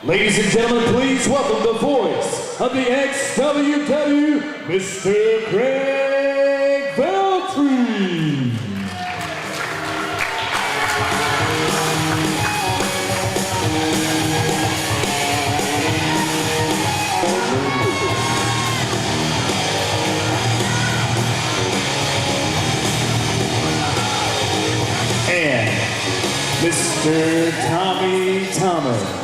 Ladies and gentlemen, please welcome the voice of the XWW, Mr. Craig Veltri. And Mr. Tommy Thomas.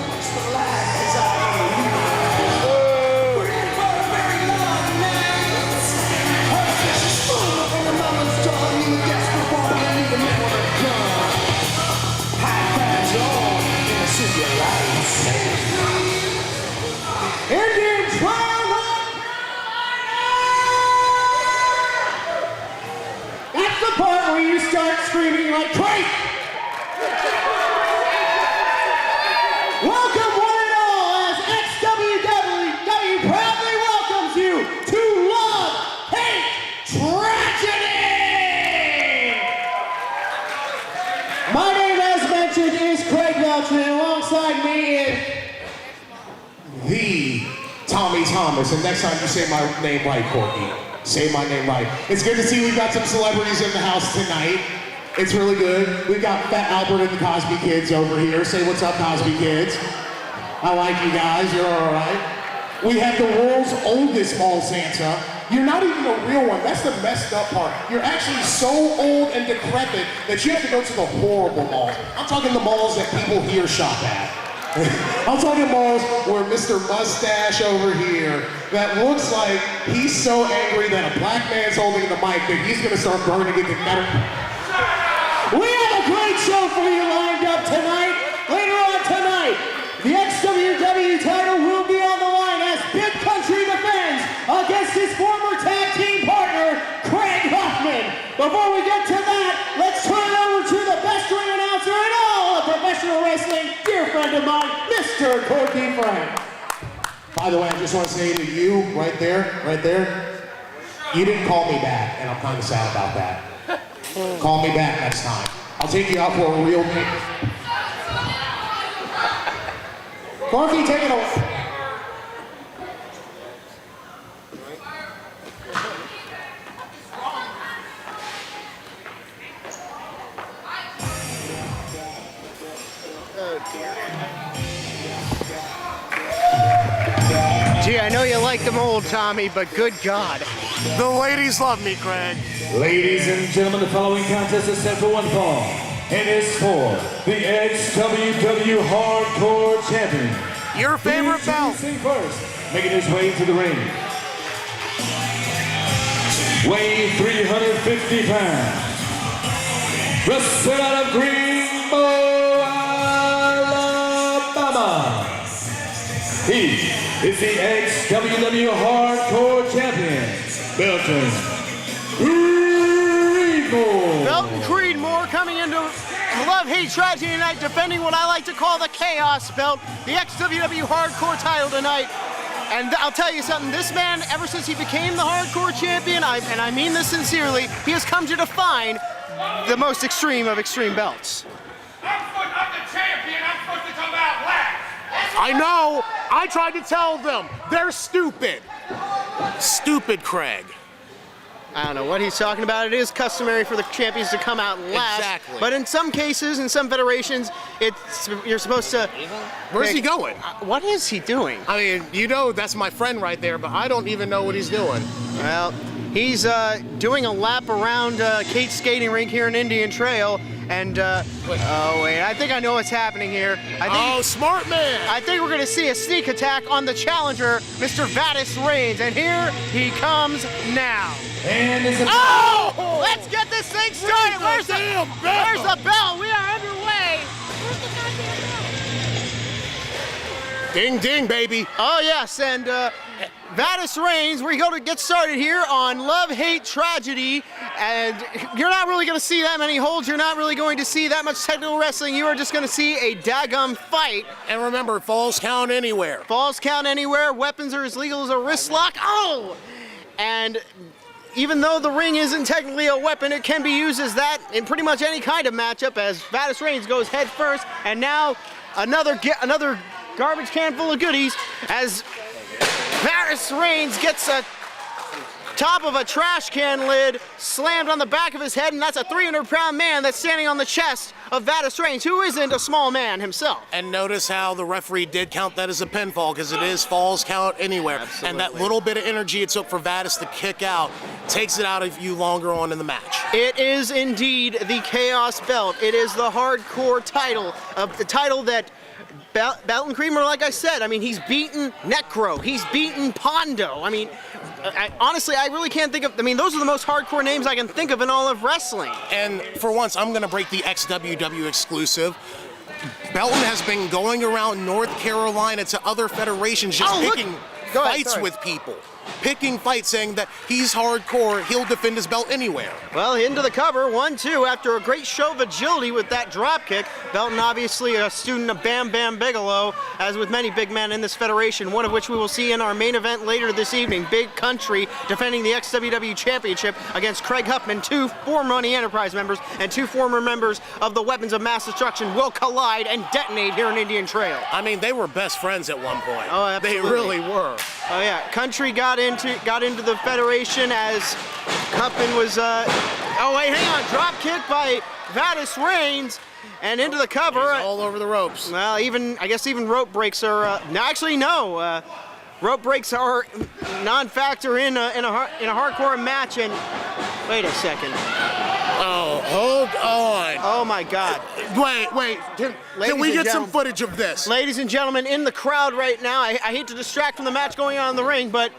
Indian trial. That's the part where you start screaming like crazy. Welcome one and all as XWW proudly welcomes you to Love, Hate, Tragedy! My name, as mentioned, is Craig Veltri, and alongside me is the Tommy Thomas. And next time you say my name right, Corky. Say my name right. It's good to see we've got some celebrities in the house tonight. It's really good. We've got Fat Albert and the Cosby Kids over here. Say what's up, Cosby Kids. I like you guys. You're all right. We have the world's oldest mall Santa. You're not even a real one. That's the messed up part. You're actually so old and decrepit that you have to go to the horrible malls. I'm talking the malls that people here shop at. I'm talking malls where Mr. Mustache over here, that looks like he's so angry that a black man's holding the mic that he's gonna start burning it to metal. We have a great show for you lined up tonight. Later on tonight, the XWW title will be on the line as Big Country defends against his former tag team partner, Craig Hoffman. Before we get to that, let's turn it over to the best ring announcer in all of professional wrestling, dear friend of mine, Mr. Corky Frank. By the way, I just want to say to you, right there, you didn't call me back, and I'm kind of sad about that. Call me back next time. I'll take you out for a real date. Corky, take it away. Gee, I know you like them old, Tommy, but good God. The ladies love me, Craig. Ladies and gentlemen, the following contest is set for one fall. It is for the XWW Hardcore Champion. Your favorite belt. Introducing first, making his way to the ring. Weighing 350 pounds. Wrestling out of Greenbow, Alabama. He is the XWW Hardcore Champion, Belton Creedmoor. Belton Creedmoor coming into Love, Hate, Tragedy tonight, defending what I like to call the Chaos Belt, the XWW Hardcore title tonight. And I'll tell you something, this man, ever since he became the Hardcore Champion, and I mean this sincerely, he has come to define the most extreme of extreme belts. I'm the champion. I'm supposed to come out last. I know. I tried to tell them. They're stupid. Stupid Craig. I don't know what he's talking about. It is customary for the champions to come out last. Exactly. But in some cases, in some federations, you're supposed to... Where's he going? What is he doing? I mean, you know that's my friend right there, but I don't even know what he's doing. Well, he's doing a lap around Kate's skating rink here in Indian Trail. And, oh wait, I think I know what's happening here. Smart man! I think we're gonna see a sneak attack on the challenger, Mr. Vadis Reigns, and here he comes now. And it's a Oh! Let's get this thing started! Where's the damn bell? Where's the bell? We are underway! Ding, ding, baby. Oh yes, and Vadis Reigns, we're going to get started here on Love, Hate, Tragedy, and you're not really going to see that many holds, you're not really going to see that much technical wrestling, you are just going to see a daggum fight. And remember, falls count anywhere. Falls count anywhere, weapons are as legal as a wrist lock. Oh! And even though the ring isn't technically a weapon, it can be used as that in pretty much any kind of matchup as Vadis Reigns goes head first, and now another garbage can full of goodies as Varus Reigns gets a top of a trash can lid slammed on the back of his head, and that's a 300-pound man that's standing on the chest of Varus Reigns, who isn't a small man himself. And notice how the referee did count that as a pinfall, because it is falls count anywhere. Absolutely. And that little bit of energy it took for Varus to kick out takes it out of you longer on in the match. It is indeed the Chaos Belt. It is the hardcore title, the title that Belton Creamer, like I said, I mean, he's beaten Necro, he's beaten Pondo. I mean, honestly, I really can't think of, I mean, those are the most hardcore names I can think of in all of wrestling. And for once, I'm going to break the XWW exclusive. Belton has been going around North Carolina to other federations just picking fights with people. Picking fights, saying that he's hardcore, he'll defend his belt anywhere. Well, into the cover, 1-2 after a great show of agility with that drop kick. Belton obviously a student of Bam Bam Bigelow, as with many big men in this federation, one of which we will see in our main event later this evening. Big Country defending the XWW Championship against Craig Huffman. 2 former Money Enterprise members and 2 former members of the Weapons of Mass Destruction will collide and detonate here in Indian Trail. I mean, they were best friends at one point. Oh, absolutely. They really were. Oh yeah, Country got into the federation as Huffman was, oh wait, hang on, drop kick by Varus Reigns, and into the cover. He's all over the ropes. Well, I guess even rope breaks are, no, rope breaks are non-factor in a hardcore match, and wait a second. Oh, hold on. Oh my God. Wait, can we get some footage of this? Ladies and gentlemen, in the crowd right now, I hate to distract from the match going on in the ring, but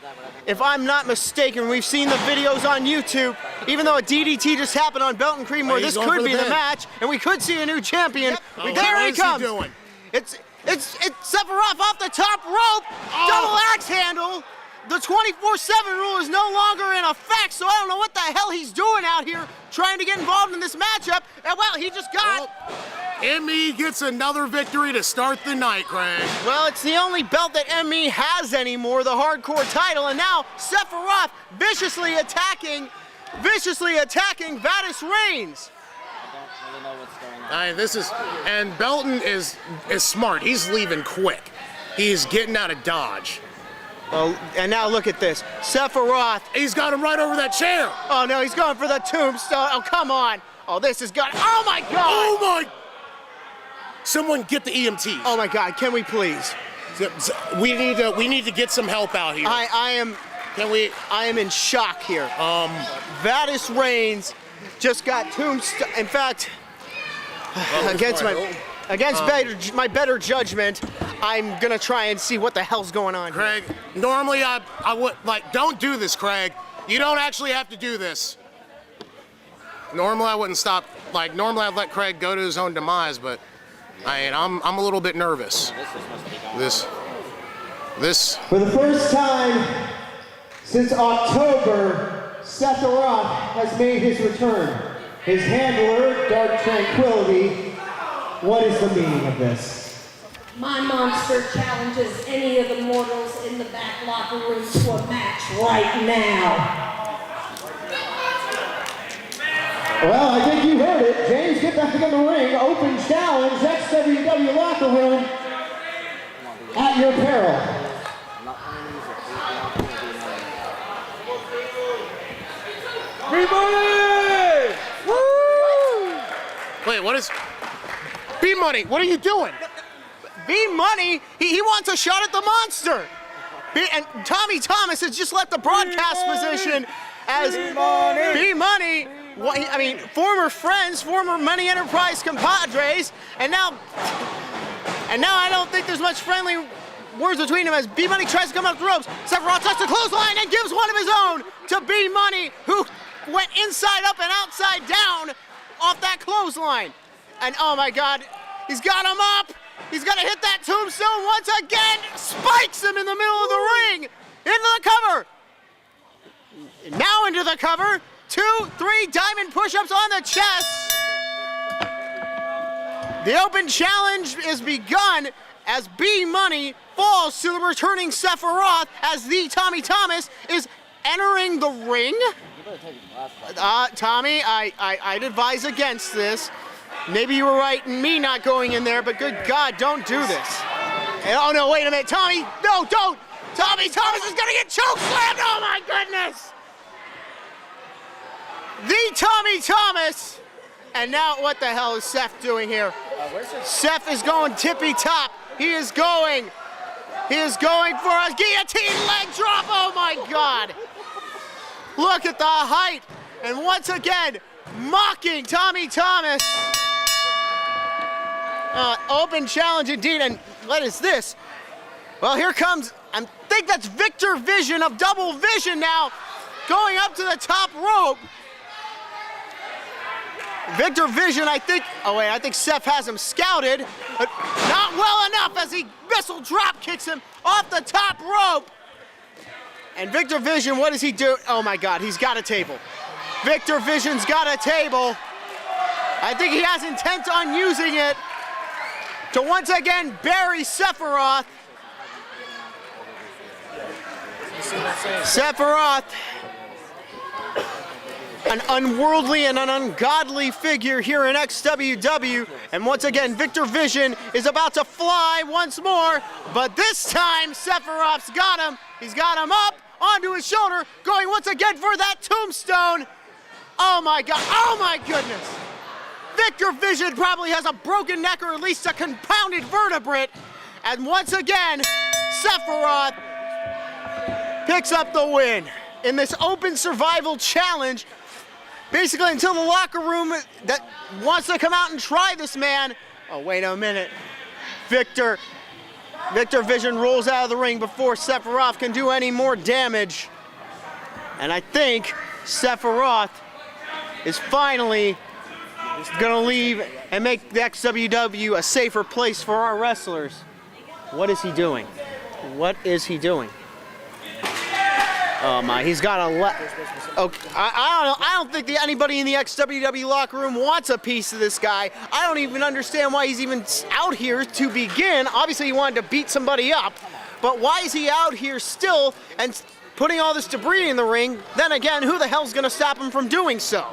if I'm not mistaken, we've seen the videos on YouTube. Even though a DDT just happened on Belton Creamer, this could be the match, and we could see a new champion. Yep. Oh, there he comes. He doing? It's Sephiroth off the top rope, double axe handle. The 24/7 rule is no longer in effect, so I don't know what the hell he's doing out here trying to get involved in this matchup. And well, he just got. ME gets another victory to start the night, Craig. Well, it's the only belt that ME has anymore, the hardcore title, and now Sephiroth viciously attacking Varus Reigns. I don't really know what's going on. And Belton is smart. He's leaving quick. He's getting out of Dodge. Oh, and now look at this. Sephiroth. He's got him right over that chair. Oh no, he's going for the tombstone. Oh, come on. Oh, this is good. Oh my God. Oh my. Someone get the EMT. Oh my God, can we please? We need to get some help out here. I am in shock here. Varus Reigns just got tombstone. In fact, against my better judgment, I'm gonna try and see what the hell's going on. Craig, normally I would don't do this, Craig. You don't actually have to do this. Normally I wouldn't stop. Normally I'd let Craig go to his own demise, but I'm a little bit nervous. This. For the first time since October, Sephiroth has made his return. His handler, Dark Tranquility. What is the meaning of this? My monster challenges any of the mortals in the back locker room to a match right now. Well, I think you heard it. James, get back in the ring. Open challenge, XWW locker room at your peril. Wait, what is? B-Money, what are you doing? B-Money, he wants a shot at the monster. And Tommy Thomas has just left the broadcast position as B-Money. I mean, former friends, former Money Enterprise compadres, and now I don't think there's much friendly words between them as B-Money tries to come up the ropes. Sephiroth touches the clothesline and gives one of his own to B-Money, who went inside up and outside down off that clothesline. And oh my God, he's got him up. He's gonna hit that tombstone once again. Spikes him in the middle of the ring. Into the cover. Now into the cover. 2, 3 diamond push-ups on the chest. The open challenge is begun as B-Money falls to the returning Sephiroth as the Tommy Thomas is entering the ring. Tommy, I'd advise against this. Maybe you were right in me not going in there, but good God, don't do this. Oh no, wait a minute, Tommy, no, don't! Tommy Thomas is gonna get choke slammed, oh my goodness! The Tommy Thomas! And now what the hell is Seth doing here? Seth is going tippy top. He is going for a guillotine leg drop, oh my God! Look at the height, and once again, mocking Tommy Thomas. Open challenge indeed, and what is this? Well, here comes, I think that's Victor Vision of Double Vision now, going up to the top rope. Victor Vision, I think Seth has him scouted, but not well enough as he missile drop kicks him off the top rope. And Victor Vision, what does he do? Oh my God, he's got a table. Victor Vision's got a table. I think he has intent on using it to once again bury Sephiroth. Sephiroth, an unworldly and an ungodly figure here in XWW. And once again, Victor Vision is about to fly once more, but this time Sephiroth's got him. He's got him up onto his shoulder, going once again for that tombstone. Oh my God, oh my goodness. Victor Vision probably has a broken neck or at least a compounded vertebrae. And once again, Sephiroth picks up the win in this open survival challenge. Basically until the locker room that wants to come out and try this man. Oh, wait a minute. Victor Vision rolls out of the ring before Sephiroth can do any more damage. And I think Sephiroth is finally gonna leave and make the XWW a safer place for our wrestlers. What is he doing? What is he doing? Oh my, he's got a okay, I don't think anybody in the XWW locker room wants a piece of this guy. I don't even understand why he's even out here to begin. Obviously he wanted to beat somebody up, but why is he out here still and putting all this debris in the ring? Then again, who the hell's gonna stop him from doing so?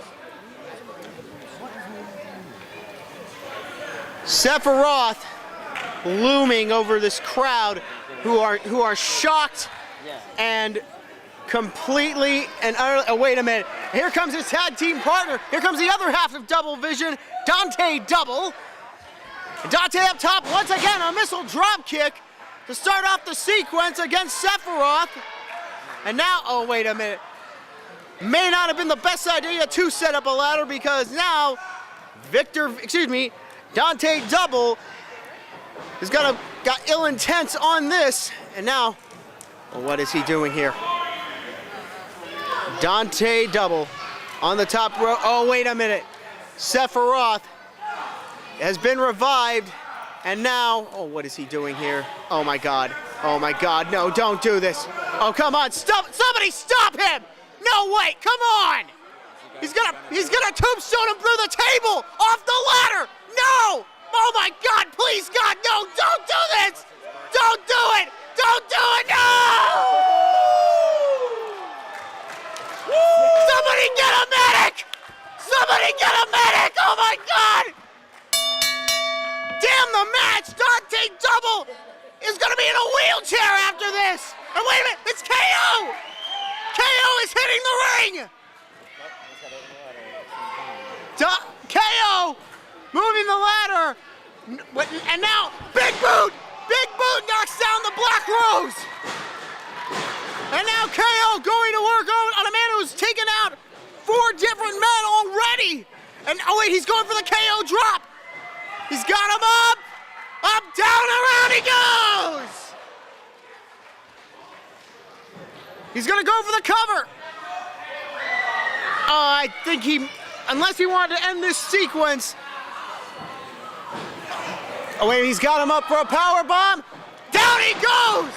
Sephiroth looming over this crowd who are shocked and completely and utterly, oh, wait a minute. Here comes his tag team partner. Here comes the other half of Double Vision, Dante Double. Dante up top, once again, a missile drop kick to start off the sequence against Sephiroth. And now, oh, wait a minute. May not have been the best idea to set up a ladder because now Dante Double has got ill intent on this. And now, well, what is he doing here? Dante Double on the top row. Oh, wait a minute. Sephiroth has been revived. And now, oh, what is he doing here? Oh my God. Oh my God. No, don't do this. Oh, come on. Stop. Somebody stop him. No, wait. Come on. He's gonna tombstone him through the table off the ladder. No. Oh my God. Please, God, no. Don't do this. Don't do it. Don't do it. No. Somebody get a medic! Somebody get a medic! Oh my God! Damn the match! Dante Double is gonna be in a wheelchair after this! And wait a minute, it's KO! KO is hitting the ring! KO moving the ladder! And now, Big Boot! Big Boot knocks down the Black Rose! And now KO going to work on a man who's taken out 4 different men already. And oh wait, he's going for the KO drop. He's got him up, down, around he goes. He's gonna go for the cover. I think unless he wanted to end this sequence. Oh wait, he's got him up for a power bomb. Down he goes.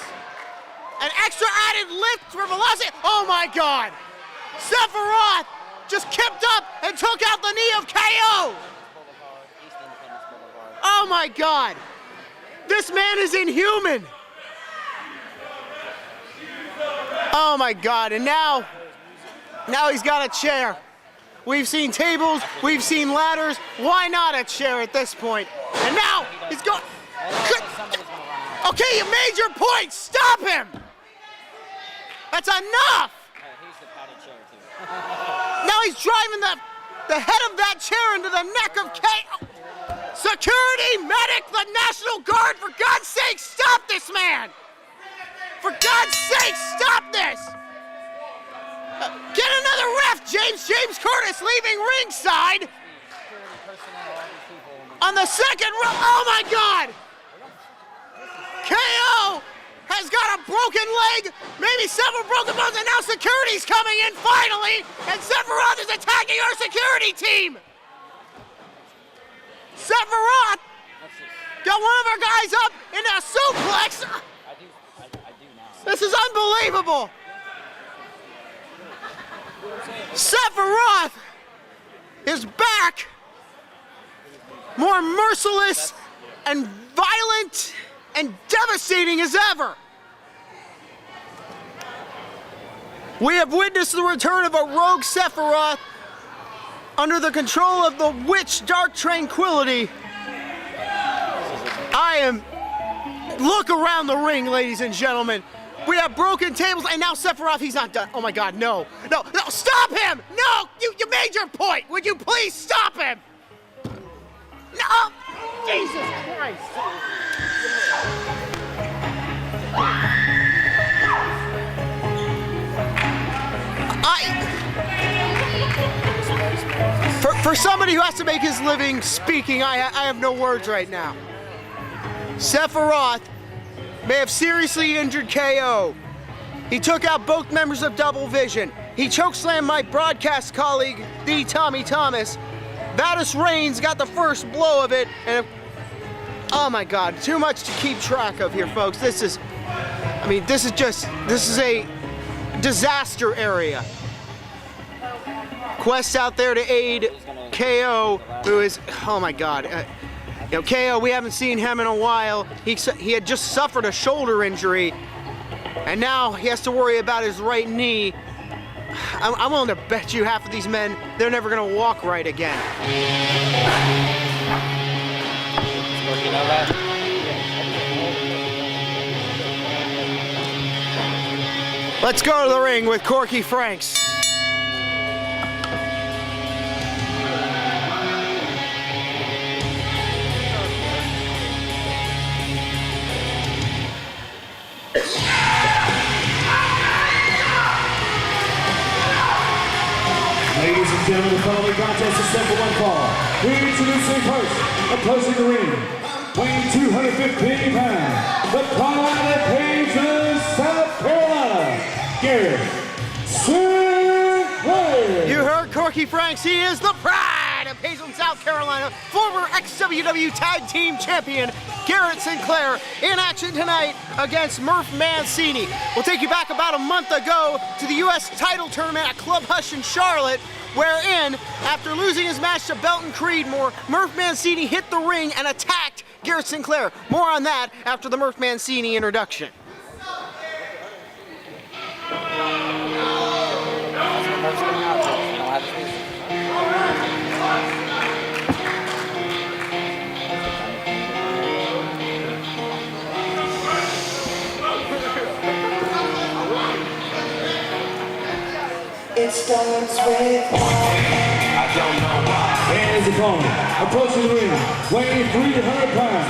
An extra added lift for velocity. Oh my God. Sephiroth just kicked up and took out the knee of KO. Oh my God. This man is inhuman. Oh my God. And now he's got a chair. We've seen tables, we've seen ladders. Why not a chair at this point? And now he's going. Okay, you made your point. Stop him. That's enough. He's the padded chair too. Now he's driving the head of that chair into the neck of KO. Security, medic, the National Guard, for God's sake, stop this man! For God's sake, stop this! Get another ref, James Curtis leaving ringside. On the second row, oh my God! KO has got a broken leg, maybe several broken bones, and now security's coming in finally, and Sephiroth is attacking our security team! Sephiroth got one of our guys up in a suplex! I do now. This is unbelievable! Sephiroth is back! More merciless and violent and devastating as ever! We have witnessed the return of a rogue Sephiroth under the control of the witch Dark Tranquility. Look around the ring, ladies and gentlemen. We have broken tables, and now Sephiroth, he's not done. Oh my God, no, stop him! No, you made your point. Would you please stop him? No, Jesus Christ. For somebody who has to make his living speaking, I have no words right now. Sephiroth may have seriously injured KO. He took out both members of Double Vision. He chokeslammed my broadcast colleague, the Tommy Thomas. Vadis Reigns got the first blow of it, and oh my God, too much to keep track of here, folks. This is a disaster area. Quest out there to aid KO, who is, oh my God. KO, we haven't seen him in a while. He had just suffered a shoulder injury, and now he has to worry about his right knee. I'm willing to bet you half of these men, they're never gonna walk right again. You know that? Let's go to the ring with Corky Franks. Ladies and gentlemen, the following contest is set for one fall. We introducing first, approaching the ring, weighing 215 pounds, the pride of Paisley, South Carolina, Garrett Sinclair. You heard Corky Franks. He is the pride of Paisley, South Carolina, former XWW Tag Team Champion Garrett Sinclair in action tonight against Murph Mancini. We'll take you back about a month ago to the U.S. title tournament at Club Hush in Charlotte, wherein, after losing his match to Belton Creedmoor, Murph Mancini hit the ring and attacked Garrett Sinclair. More on that after the Murph Mancini introduction. It starts with I don't know why. And his opponent, approaching the ring, weighing 300 pounds,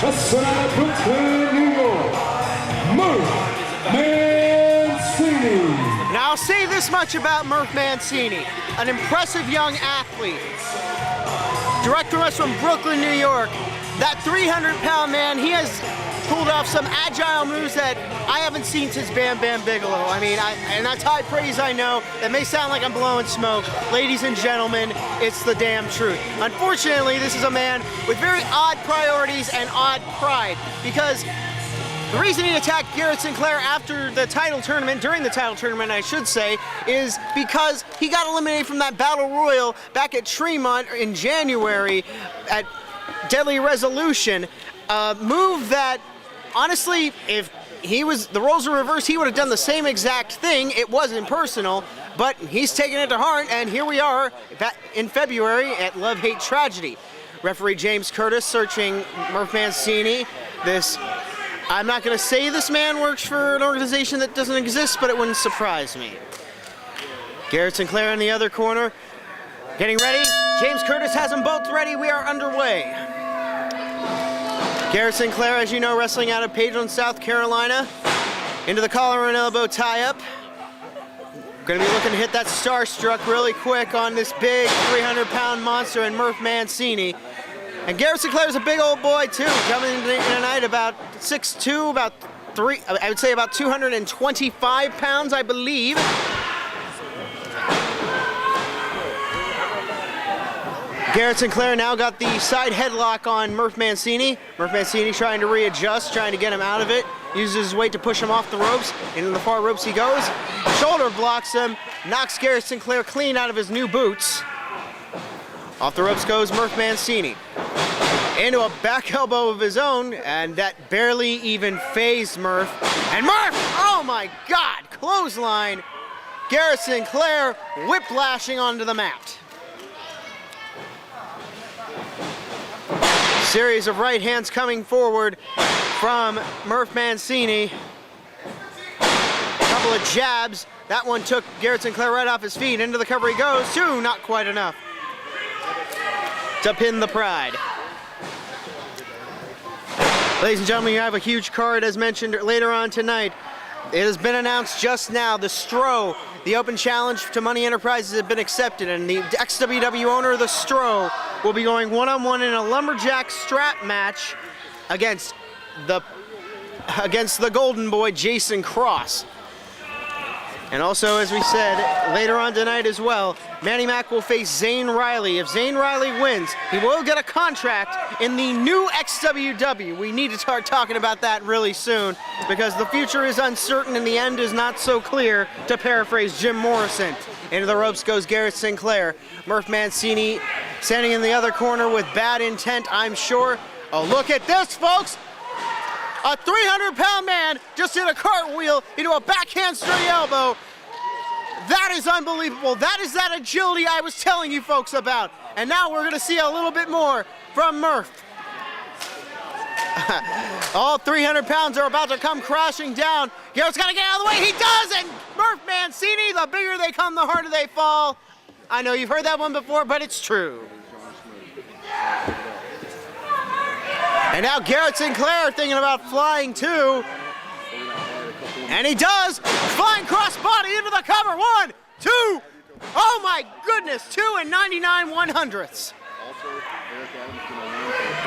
just out of Brooklyn, New York, Murph Mancini. Now I'll say this much about Murph Mancini, an impressive young athlete. Direct from us from Brooklyn, New York. That 300-pound man, he has pulled off some agile moves that I haven't seen since Bam Bam Bigelow. I mean, and that's high praise, I know. That may sound like I'm blowing smoke. Ladies and gentlemen, it's the damn truth. Unfortunately, this is a man with very odd priorities and odd pride, because the reason he attacked Garrett Sinclair after the title tournament, during the title tournament I should say, is because he got eliminated from that Battle Royal back at Tremont in January at Deadly Resolution. A move that, honestly, if the roles were reversed, he would have done the same exact thing. It wasn't personal, but he's taking it to heart, and here we are in February at Love, Hate, Tragedy. Referee James Curtis searching Murph Mancini, this I'm not going to say this man works for an organization that doesn't exist, but it wouldn't surprise me. Garrett Sinclair in the other corner. Getting ready. James Curtis has them both ready. We are underway. Garrett Sinclair, as you know, wrestling out of Pageland, South Carolina. Into the collar and elbow tie-up. Going to be looking to hit that Starstruck really quick on this big 300-pound monster in Murph Mancini. And Garrett Sinclair's a big old boy too, coming in tonight about 6'2", I would say about 225 pounds, I believe. Garrett Sinclair now got the side headlock on Murph Mancini. Murph Mancini trying to readjust, trying to get him out of it. Uses his weight to push him off the ropes. Into the far ropes he goes. Shoulder blocks him, knocks Garrett Sinclair clean out of his new boots. Off the ropes goes Murph Mancini. Into a back elbow of his own, and that barely even phased Murph. And Murph, oh my God, clothesline. Garrett Sinclair whiplashing onto the mat. Series of right hands coming forward from Murph Mancini. Couple of jabs. That one took Garrett Sinclair right off his feet. Into the cover he goes. Two, not quite enough to pin the Pride. Ladies and gentlemen, you have a huge card as mentioned later on tonight. It has been announced just now, the Stro, the open challenge to Money Enterprises has been accepted, and the ex-WW owner, the Stro, will be going one-on-one in a lumberjack strap match against the Golden Boy, Jason Cross. And also, as we said, later on tonight as well, Manny-Mac will face Zane Riley. If Zane Riley wins, he will get a contract in the new XWW. We need to start talking about that really soon because the future is uncertain and the end is not so clear, to paraphrase Jim Morrison. Into the ropes goes Garrett Sinclair. Murph Mancini standing in the other corner with bad intent, I'm sure. Oh, look at this, folks! A 300-pound man just did a cartwheel into a backhand straight elbow. That is unbelievable. That is that agility I was telling you folks about. And now we're going to see a little bit more from Murph. All 300 pounds are about to come crashing down. Garrett's got to get out of the way. He does, and Murph Mancini, the bigger they come, the harder they fall. I know you've heard that one before, but it's true. And now Garrett Sinclair thinking about flying too. And he does. Flying crossbody into the cover. 1, 2. Oh my goodness. 2 and 99/100ths.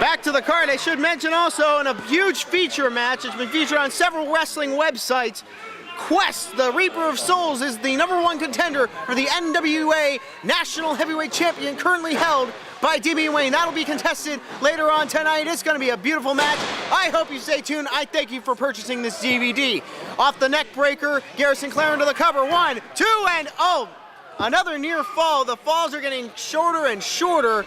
Back to the card. I should mention also in a huge feature match. It's been featured on several wrestling websites. Quest, the Reaper of Souls, is the #1 contender for the NWA National Heavyweight Champion, currently held by Damian Wayne. That'll be contested later on tonight. It's going to be a beautiful match. I hope you stay tuned. I thank you for purchasing this DVD. Off the neck breaker, Garrett Sinclair into the cover. 1, 2, and oh, another near fall. The falls are getting shorter and shorter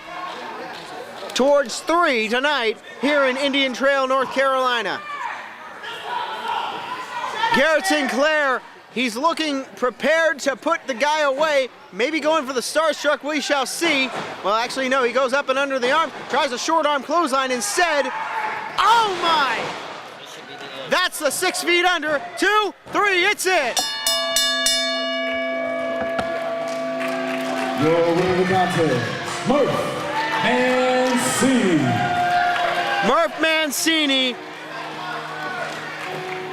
towards 3 tonight here in Indian Trail, North Carolina. Garrett Sinclair, he's looking prepared to put the guy away, maybe going for the Starstruck, we shall see. Well, actually, no, he goes up and under the arm, tries a short arm clothesline instead. Oh my! That's the 6 feet under. 2, 3, it's it! Your winner of the contest, Murph Mancini. Murph Mancini,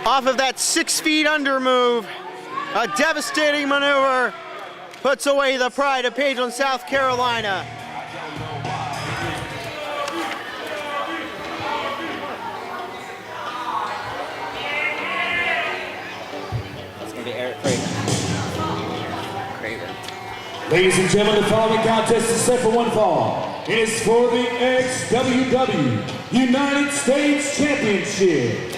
off of that 6 feet under move, a devastating maneuver, puts away the Pride of Pageland, South Carolina. That's going to be Eric Craven. Ladies and gentlemen, the following contest is set for one fall. It is for the XWW United States Championship.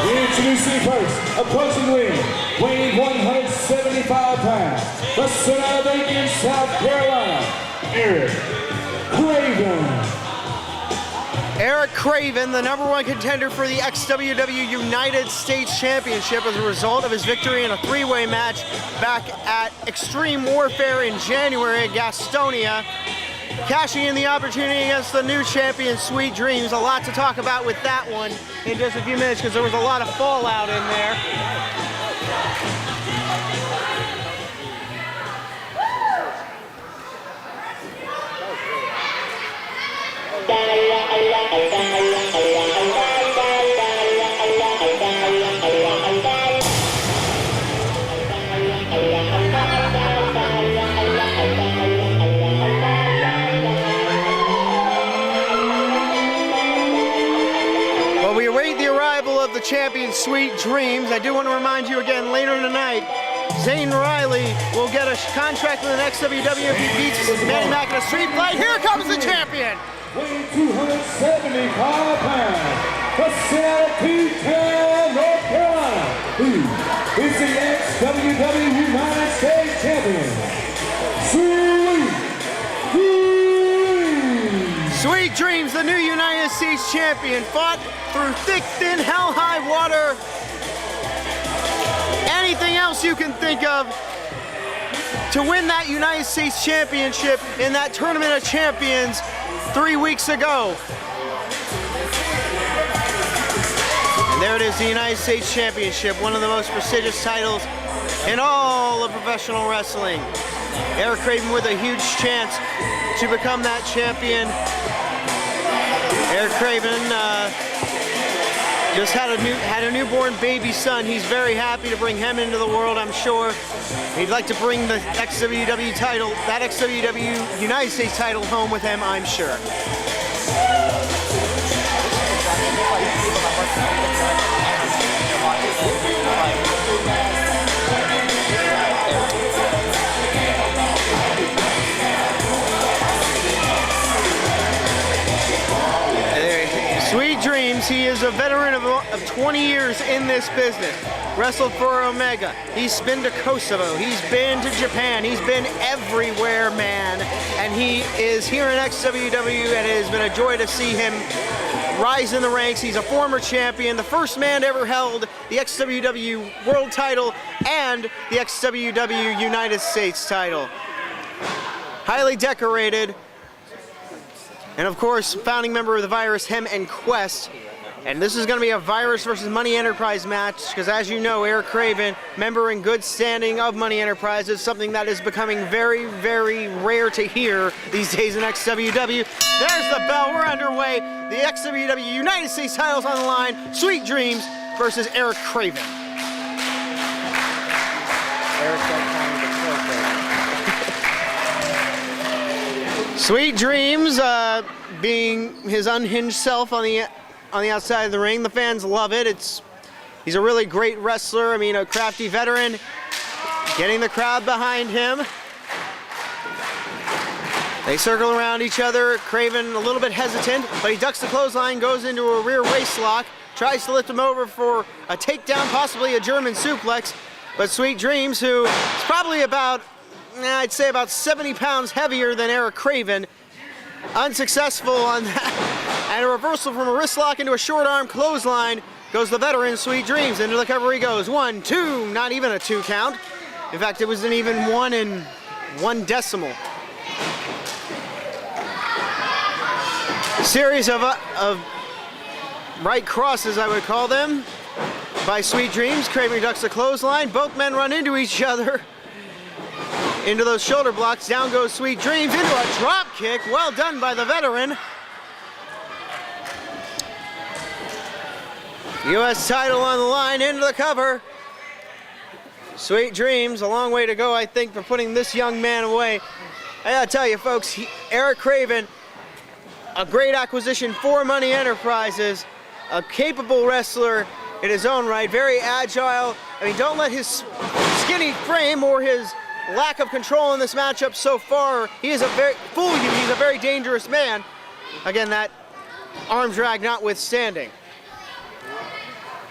Introducing first, approaching the ring, weighing 175 pounds, the son of Aiken, South Carolina, Eric Craven. Eric Craven, the #1 contender for the XWW United States Championship as a result of his victory in a three-way match back at Extreme Warfare in January at Gastonia. Cashing in the opportunity against the new champion, Sweet Dreams. A lot to talk about with that one in just a few minutes because there was a lot of fallout in there. Well, we await the arrival of the champion, Sweet Dreams. I do want to remind you again, later tonight, Zane Riley will get a contract with the XWW if he beats manny-mac in a street fight. Here comes the champion! Weighing 275 pounds, the Southeastern North Carolina, who is the XWW United States Champion, Sweet Dreams. Sweet Dreams, the new United States Champion, fought through thick, thin, hell-high water. Anything else you can think of to win that United States Championship in that Tournament of Champions 3 weeks ago. And there it is, the United States Championship, one of the most prestigious titles in all of professional wrestling. Eric Craven with a huge chance to become that champion. Eric Craven just had a newborn baby son. He's very happy to bring him into the world, I'm sure. He'd like to bring the XWW title, that XWW United States title home with him, I'm sure. Sweet Dreams, he is a veteran of 20 years in this business. Wrestled for Omega, he's been to Kosovo, he's been to Japan, he's been everywhere, man. And he is here in XWW, and it has been a joy to see him rise in the ranks. He's a former champion, the first man to ever held the XWW World title and the XWW United States title. Highly decorated. And of course, founding member of the Virus, Hem and Quest. And this is going to be a Virus versus Money Enterprise match, because as you know, Eric Craven, member in good standing of Money Enterprise, is something that is becoming very, very rare to hear these days in XWW. There's the bell, we're underway. The XWW United States titles on the line. Sweet Dreams versus Eric Craven. Sweet Dreams, being his unhinged self on the outside of the ring. The fans love it. He's a really great wrestler. I mean, a crafty veteran, getting the crowd behind him. They circle around each other. Craven a little bit hesitant, but he ducks the clothesline, goes into a rear waist lock, tries to lift him over for a takedown, possibly a German suplex. But Sweet Dreams, who is probably about, I'd say about 70 pounds heavier than Eric Craven, unsuccessful on that. And a reversal from a wrist lock into a short arm clothesline goes the veteran Sweet Dreams. Into the cover he goes. 1, 2, not even a 2 count. In fact, it was an even 1 and 1 decimal. Series of right crosses, I would call them, by Sweet Dreams. Craven ducks the clothesline. Both men run into each other. Into those shoulder blocks. Down goes Sweet Dreams into a drop kick. Well done by the veteran. U.S. title on the line, into the cover. Sweet Dreams, a long way to go, I think, for putting this young man away. I gotta tell you, folks, Eric Craven, a great acquisition for Money Enterprises, a capable wrestler in his own right, very agile. I mean, don't let his skinny frame or his lack of control in this matchup so far, he's a very dangerous man. Again, that arm drag notwithstanding.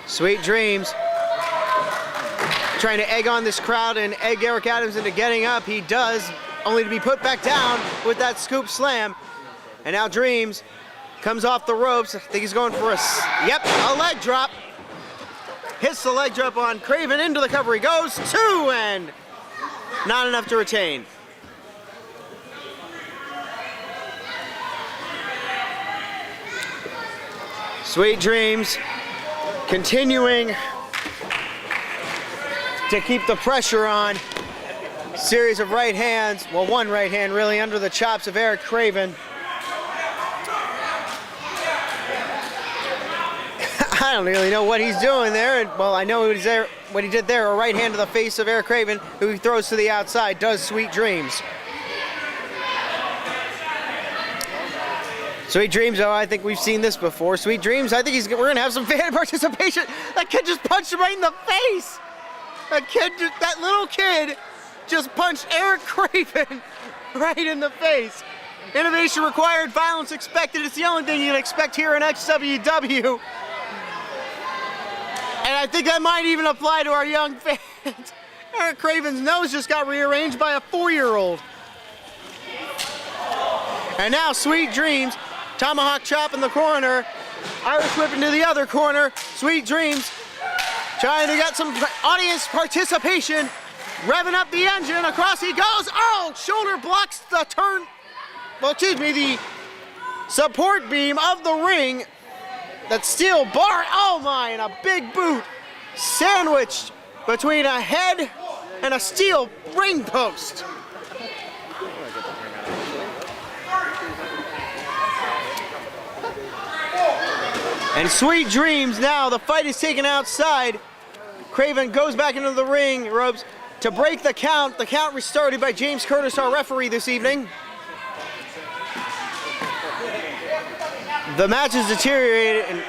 Sweet Dreams trying to egg on this crowd and egg Eric Adams into getting up. He does, only to be put back down with that scoop slam. And now Dreams comes off the ropes. I think he's going for a leg drop. Hits the leg drop on Craven, into the cover he goes, 2, and not enough to retain. Sweet Dreams continuing to keep the pressure on. Series of right hands, well, one right hand really under the chops of Eric Craven. I don't really know what he's doing there. And, well, I know what he did there, a right hand to the face of Eric Craven, who he throws to the outside, does Sweet Dreams. Sweet Dreams, oh, I think we've seen this before. Sweet Dreams, I think we're gonna have some fan participation. That kid just punched him right in the face. That little kid just punched Eric Craven right in the face. Innovation required, violence expected. It's the only thing you can expect here in XWW. And I think that might even apply to our young fans. Eric Craven's nose just got rearranged by a 4-year-old. And now Sweet Dreams, tomahawk chop in the corner, Irish whip into the other corner. Sweet Dreams trying to get some audience participation, revving up the engine, across he goes. Oh, shoulder blocks the turn, the support beam of the ring. That steel bar, oh my, and a big boot sandwiched between a head and a steel ring post. And Sweet Dreams now, the fight is taken outside. Craven goes back into the ring ropes to break the count. The count restarted by James Curtis, our referee this evening. The match is deteriorated,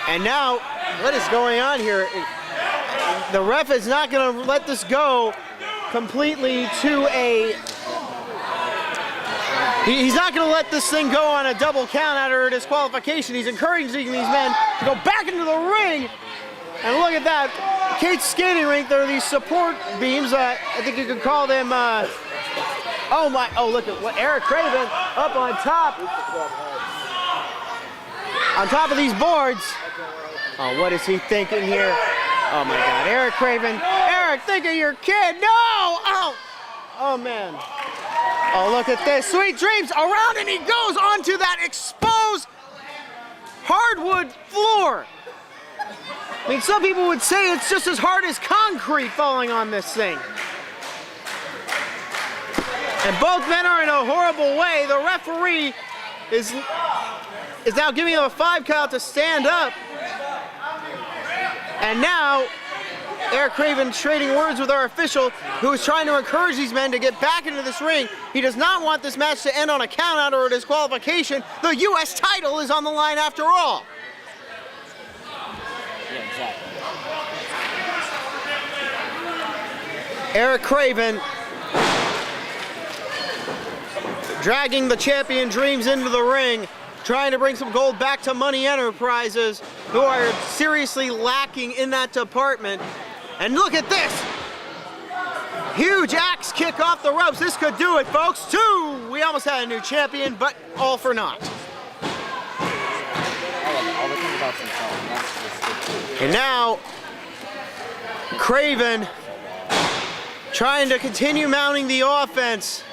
and now, what is going on here? The ref is not going to let this go completely to a... He's not going to let this thing go on a double count out or a disqualification. He's encouraging these men to go back into the ring. And look at that. Kate's skating rink, there are these support beams. I think you could call them... oh, look at what Eric Craven up on top. On top of these boards. Oh, what is he thinking here? Oh my God, Eric Craven. Eric, think of your kid. No! Oh man. Oh, look at this. Sweet Dreams around, and he goes onto that exposed hardwood floor. I mean, some people would say it's just as hard as concrete falling on this thing. And both men are in a horrible way. The referee is now giving him a 5 count to stand up. And now, Eric Craven trading words with our official, who is trying to encourage these men to get back into this ring. He does not want this match to end on a countout or a disqualification. The U.S. title is on the line after all. Yeah, exactly. Eric Craven dragging the champion Dreams into the ring, trying to bring some gold back to Money Enterprises, who are seriously lacking in that department. And look at this! Huge axe kick off the ropes. This could do it, folks. 2! We almost had a new champion, but all for naught. And now, Craven trying to continue mounting the offense.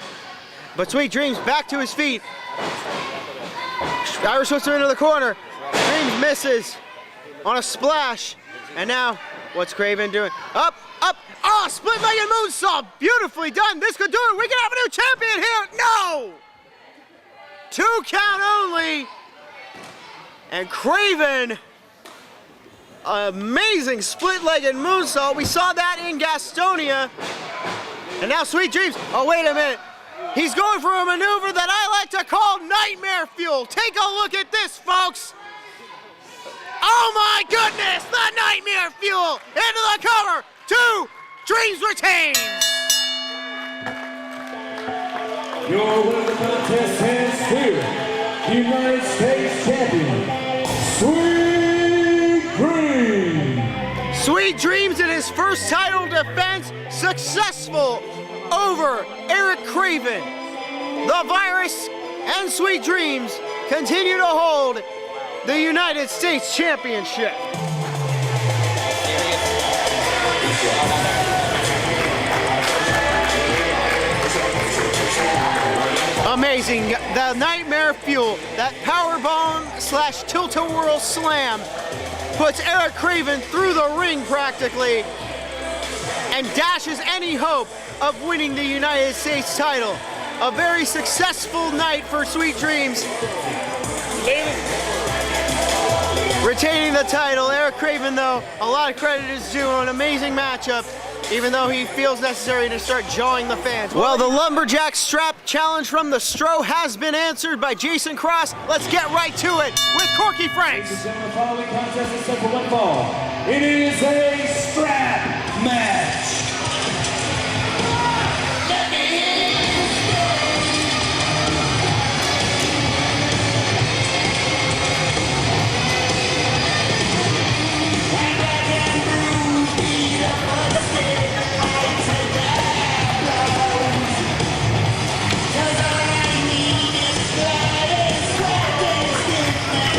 But Sweet Dreams back to his feet. Irish whips him into the corner. Dreams misses on a splash. And now, what's Craven doing? Up, up, oh, split-legged moonsault. Beautifully done. This could do it. We can have a new champion here. No! 2 count only. And Craven, amazing split-legged moonsault. We saw that in Gastonia. And now Sweet Dreams. Oh, wait a minute. He's going for a maneuver that I like to call nightmare fuel. Take a look at this, folks. Oh my goodness, the nightmare fuel into the cover. 2, Dreams retains. Your winner of the contest hands to United States champion, Sweet Dreams. Sweet Dreams in his first title defense, successful over Eric Craven. The Virus and Sweet Dreams continue to hold the United States Championship. Amazing, the Nightmare Fuel, that powerbomb / tilt-a-whirl slam puts Eric Craven through the ring practically and dashes any hope of winning the United States title. A very successful night for Sweet Dreams. Retaining the title, Eric Craven though, a lot of credit is due, an amazing matchup, even though he feels necessary to start jawing the fans. Well, the Lumberjack strap challenge from the Stro has been answered by Jason Cross. Let's get right to it with Corky Franks. Ladies and gentlemen, the following contest is set for one fall. It is a strap match.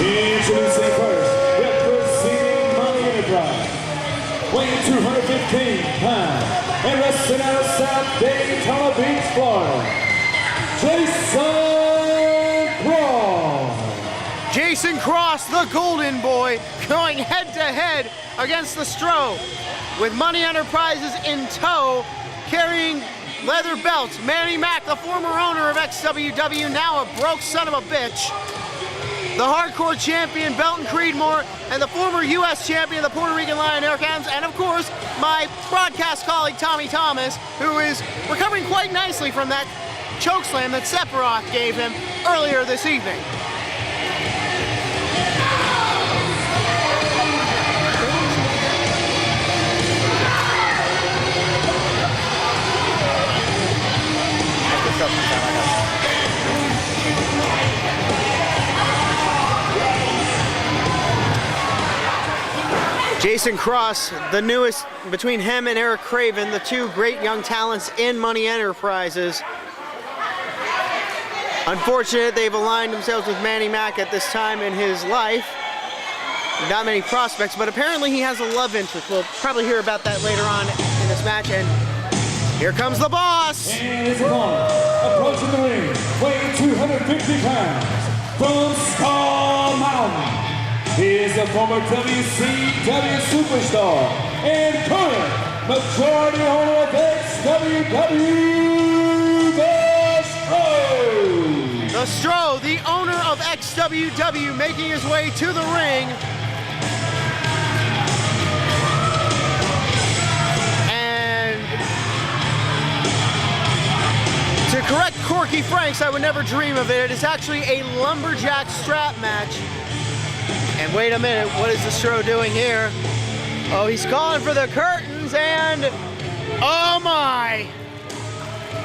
Introducing first, representing Money Enterprise, weighing 215 pounds, and wrestling out of South Daytona Beach, Florida, Jason Cross. Jason Cross, the Golden Boy, going head-to-head against the Stro, with Money Enterprises in tow, carrying leather belts. Manny Mac, the former owner of XWW, now a broke son of a bitch. The hardcore champion, Belton Creedmoor, and the former U.S. champion, the Puerto Rican Lion, Eric Adams, and of course, my broadcast colleague, Tommy Thomas, who is recovering quite nicely from that chokeslam that Sephiroth gave him earlier this evening. Jason Cross, the newest, between him and Eric Craven, the two great young talents in Money Enterprises. Unfortunate they've aligned themselves with Manny Mac at this time in his life. Not many prospects, but apparently he has a love interest. We'll probably hear about that later on in this match. And here comes the boss. And his opponent, approaching the ring, weighing 250 pounds, from Skull Mountain. He is a former WCW superstar and current majority owner of XWW, The Stro, the owner of XWW, making his way to the ring. And to correct Corky Franks, I would never dream of it. It is actually a lumberjack strap match. And wait a minute, what is the Stro doing here? Oh, he's calling for the curtains and, oh my!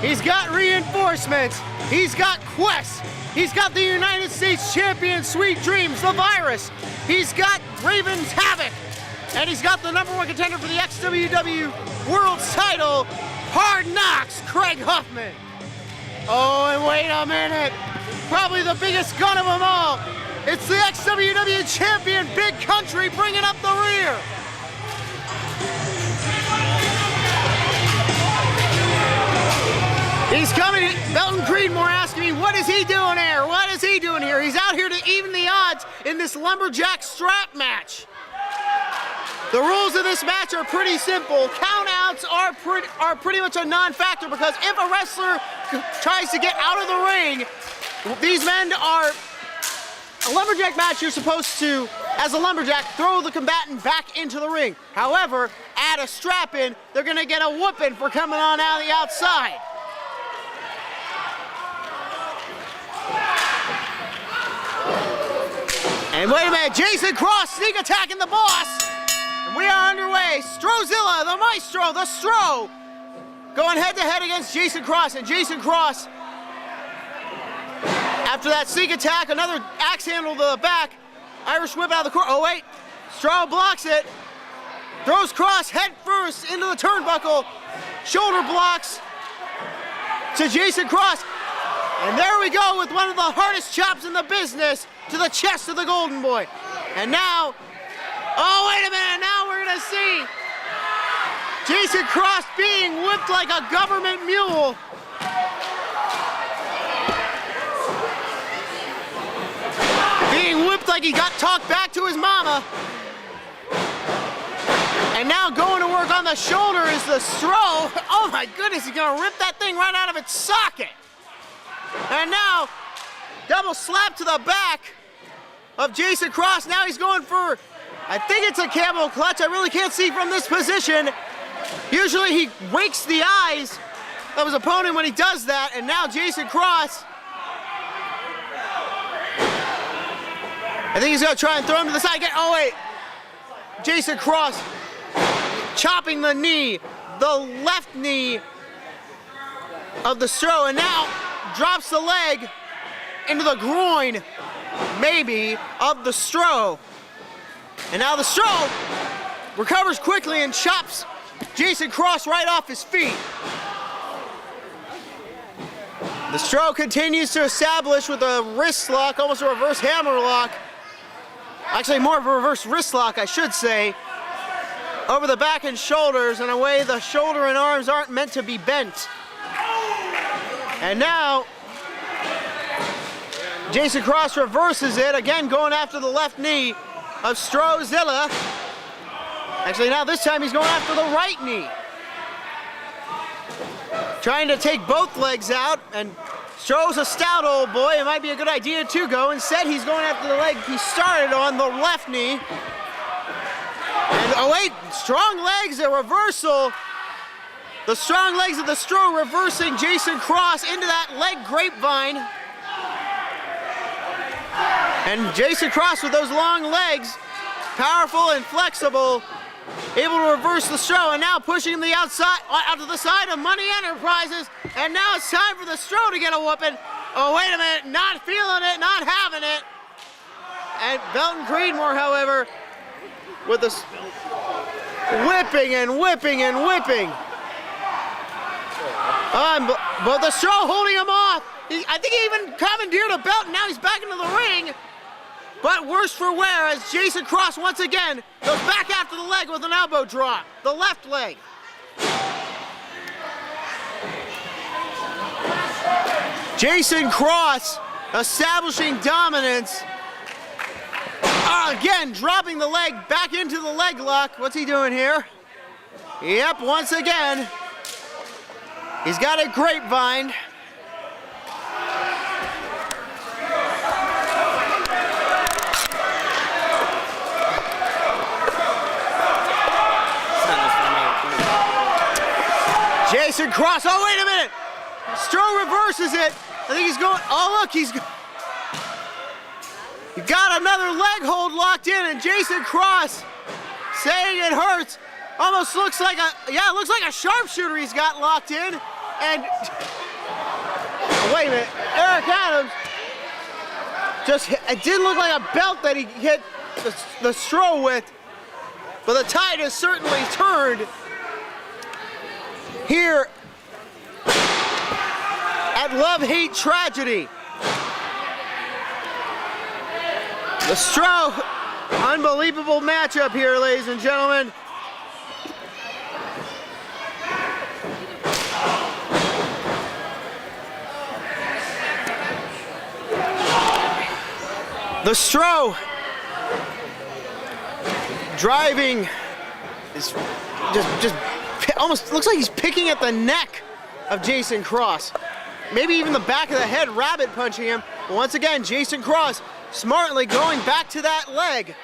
He's got reinforcements, he's got Quest, he's got the United States champion Sweet Dreams, the Virus, he's got Raven's Havoc, and he's got the #1 contender for the XWW World title, Hard Knocks, Craig Huffman. Oh, and wait a minute, probably the biggest gun of them all. It's the XWW champion, Big Country, bringing up the rear. He's coming, Belton Creedmoor asking me, what is he doing here? What is he doing here? He's out here to even the odds in this lumberjack strap match. The rules of this match are pretty simple. Countouts are pretty much a non-factor because if a wrestler tries to get out of the ring, these men are... A lumberjack match, you're supposed to, as a lumberjack, throw the combatant back into the ring. However, add a strap in, they're gonna get a whooping for coming on out of the outside. And wait a minute, Jason Cross sneak attacking the boss. And we are underway. Strozilla, the Maestro, the Stro, going head to head against Jason Cross. And Jason Cross, after that sneak attack, another axe handle to the back. Irish whip out of the corner. Oh wait, Stro blocks it. Throws Cross head first into the turnbuckle. Shoulder blocks to Jason Cross. And there we go with one of the hardest chops in the business to the chest of the Golden Boy. And now, oh, wait a minute, now we're gonna see Jason Cross being whipped like a government mule. Being whipped like he got talked back to his mama. And now going to work on the shoulder is the Stro. Oh my goodness, he's gonna rip that thing right out of its socket. And now, double slap to the back of Jason Cross. Now he's going for, I think it's a camel clutch. I really can't see from this position. Usually he wakes the eyes of his opponent when he does that. And now Jason Cross, I think he's gonna try and throw him to the side again. Oh wait, Jason Cross chopping the knee, the left knee of the Stro, and now drops the leg into the groin, maybe, of the Stro. And now the Stro recovers quickly and chops Jason Cross right off his feet. The Stro continues to establish with a wrist lock, almost a reverse hammer lock. Actually, more of a reverse wrist lock, I should say, over the back and shoulders in a way the shoulder and arms aren't meant to be bent. And now, Jason Cross reverses it, again going after the left knee of Strozilla. Actually, now this time he's going after the right knee. Trying to take both legs out, and Stro's a stout old boy. It might be a good idea to go. Instead, he's going after the leg he started on, the left knee. And oh wait, strong legs, a reversal. The strong legs of the Stro reversing Jason Cross into that leg grapevine. And Jason Cross with those long legs, powerful and flexible, able to reverse the Stro, and now pushing the outside, out to the side of Money Enterprises. And now it's time for the Stro to get a whooping. Oh, wait a minute, not feeling it, not having it. And Belton Creedmoor, however, with the whipping and whipping and whipping. But the Stro holding him off. I think he even commandeered a belt, and now he's back into the ring. But worse for wear as Jason Cross once again goes back after the leg with an elbow drop. The left leg. Jason Cross establishing dominance. Again, dropping the leg back into the leg lock. What's he doing here? Yep, once again. He's got a grapevine. Jason Cross, oh wait a minute! Stro reverses it. I think he's going, oh look, he got another leg hold locked in, and Jason Cross saying it hurts. Almost looks like it looks like a sharpshooter he's got locked in. And, wait a minute, Eric Adams it didn't look like a belt that he hit the Stro with, but the tide has certainly turned here at Love Hate Tragedy. The Stro, unbelievable matchup here, ladies and gentlemen. The Stro driving is just almost looks like he's picking at the neck of Jason Cross. Maybe even the back of the head, rabbit punching him. But once again, Jason Cross smartly going back to that leg.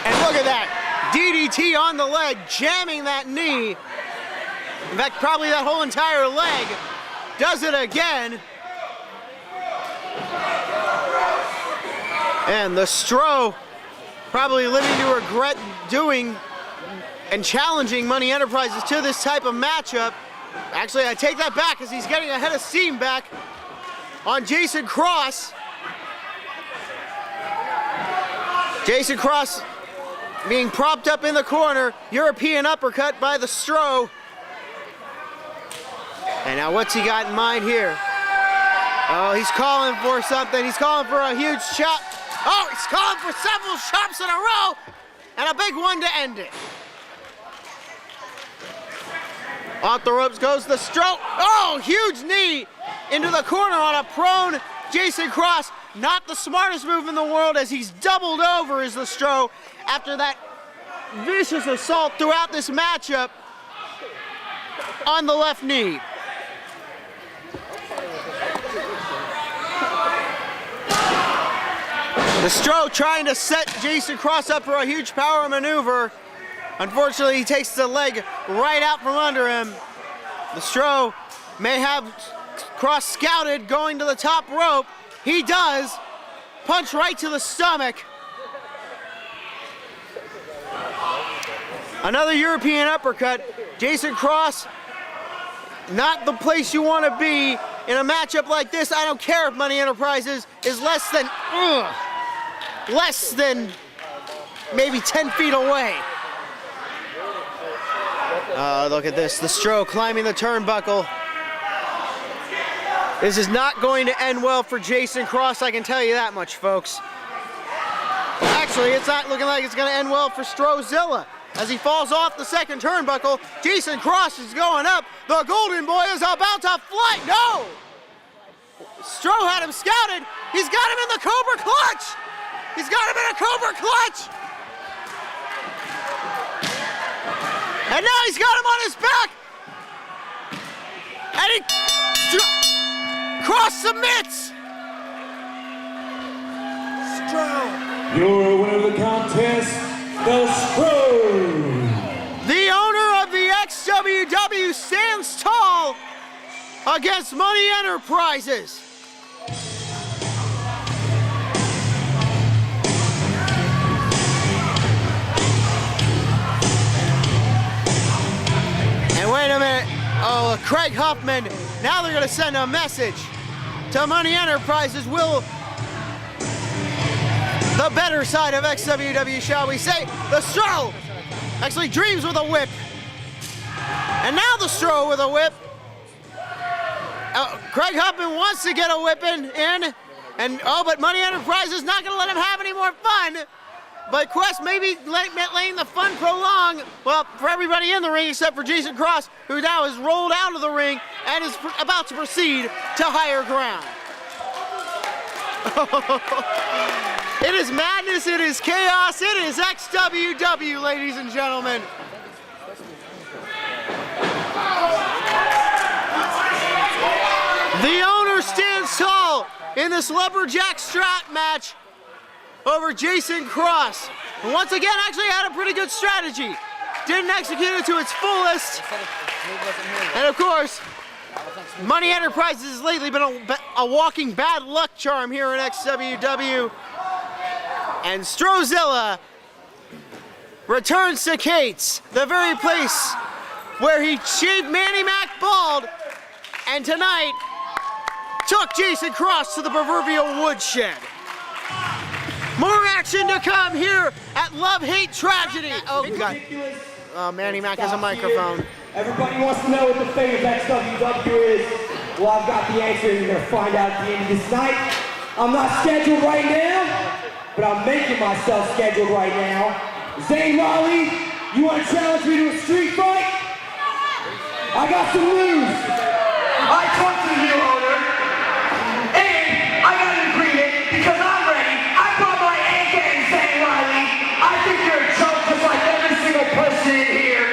And look at that, DDT on the leg, jamming that knee. In fact, probably that whole entire leg. Does it again. And the Stro probably living to regret doing and challenging Money Enterprises to this type of matchup. Actually, I take that back as he's getting a head of steam back on Jason Cross. Jason Cross being propped up in the corner. European uppercut by the Stro. And now what's he got in mind here? Oh, he's calling for something. He's calling for a huge chop. Oh, he's calling for several chops in a row and a big one to end it. Off the ropes goes the stroke. Oh, huge knee into the corner on a prone Jason Cross. Not the smartest move in the world as he's doubled over as the Stro after that vicious assault throughout this matchup on the left knee. The Stro trying to set Jason Cross up for a huge power maneuver. Unfortunately, he takes the leg right out from under him. The Stro may have Cross scouted going to the top rope. He does. Punch right to the stomach. Another European uppercut. Jason Cross, not the place you want to be in a matchup like this. I don't care if Money Enterprises is less than maybe 10 feet away. Look at this, the Stro climbing the turnbuckle. This is not going to end well for Jason Cross, I can tell you that much, folks. Actually, it's not looking like it's going to end well for Strozilla. As he falls off the second turnbuckle, Jason Cross is going up. The Golden Boy is about to fly. No! Stro had him scouted. He's got him in the Cobra Clutch. He's got him in a Cobra Clutch. And now he's got him on his back. And Cross submits. Stro. Your winner of the contest, the Stro. The owner of the XWW stands tall against Money Enterprises. And wait a minute. Oh, Craig Huffman. Now they're going to send a message to Money Enterprises. Will the better side of XWW, shall we say, the Stro actually dreams with a whip. And now the Stro with a whip. Craig Huffman wants to get a whipping in. But Money Enterprises is not going to let him have any more fun. But Quest may be letting the fun prolong, well, for everybody in the ring except for Jason Cross, who now has rolled out of the ring and is about to proceed to higher ground. It is madness, it is chaos, it is XWW, ladies and gentlemen. The owner stands tall in this lumberjack strap match over Jason Cross. And once again, actually had a pretty good strategy. Didn't execute it to its fullest. And of course, Money Enterprises has lately been a walking bad luck charm here in XWW. And Strozilla returns to Kate's, the very place where he shaved manny-mac bald, and tonight took Jason Cross to the proverbial woodshed. More action to come here at Love Hate Tragedy. Oh, God. manny-mac has a microphone. Everybody wants to know what the fate of XWW is. Well, I've got the answer, and you're going to find out at the end of this night. I'm not scheduled right now, but I'm making myself scheduled right now. Zane Riley, you want to challenge me to a street fight? I got some news. I talked to the new owner, and I got an agreement because I'm ready. I brought my A game, Zane Riley. I think you're a joke just like every single person in here.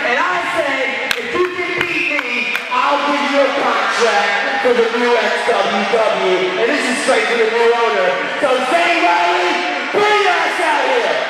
And I say, if you can beat me, I'll give you a contract for the new XWW. And this is straight to the new owner. So Zane Riley, bring your ass out here.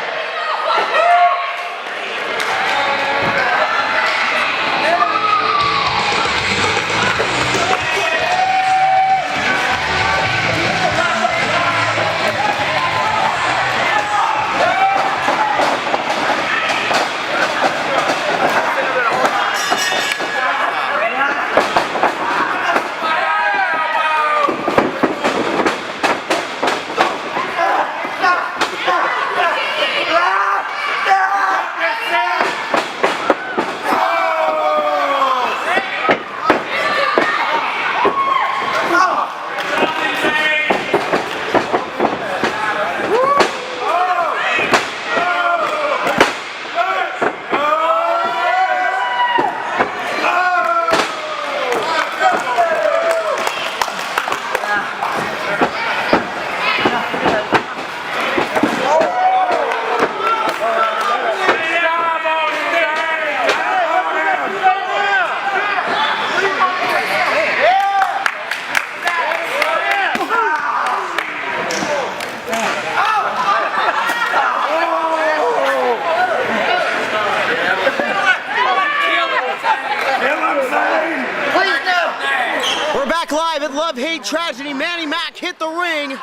love-hate tragedy, Manny Mac hit the ring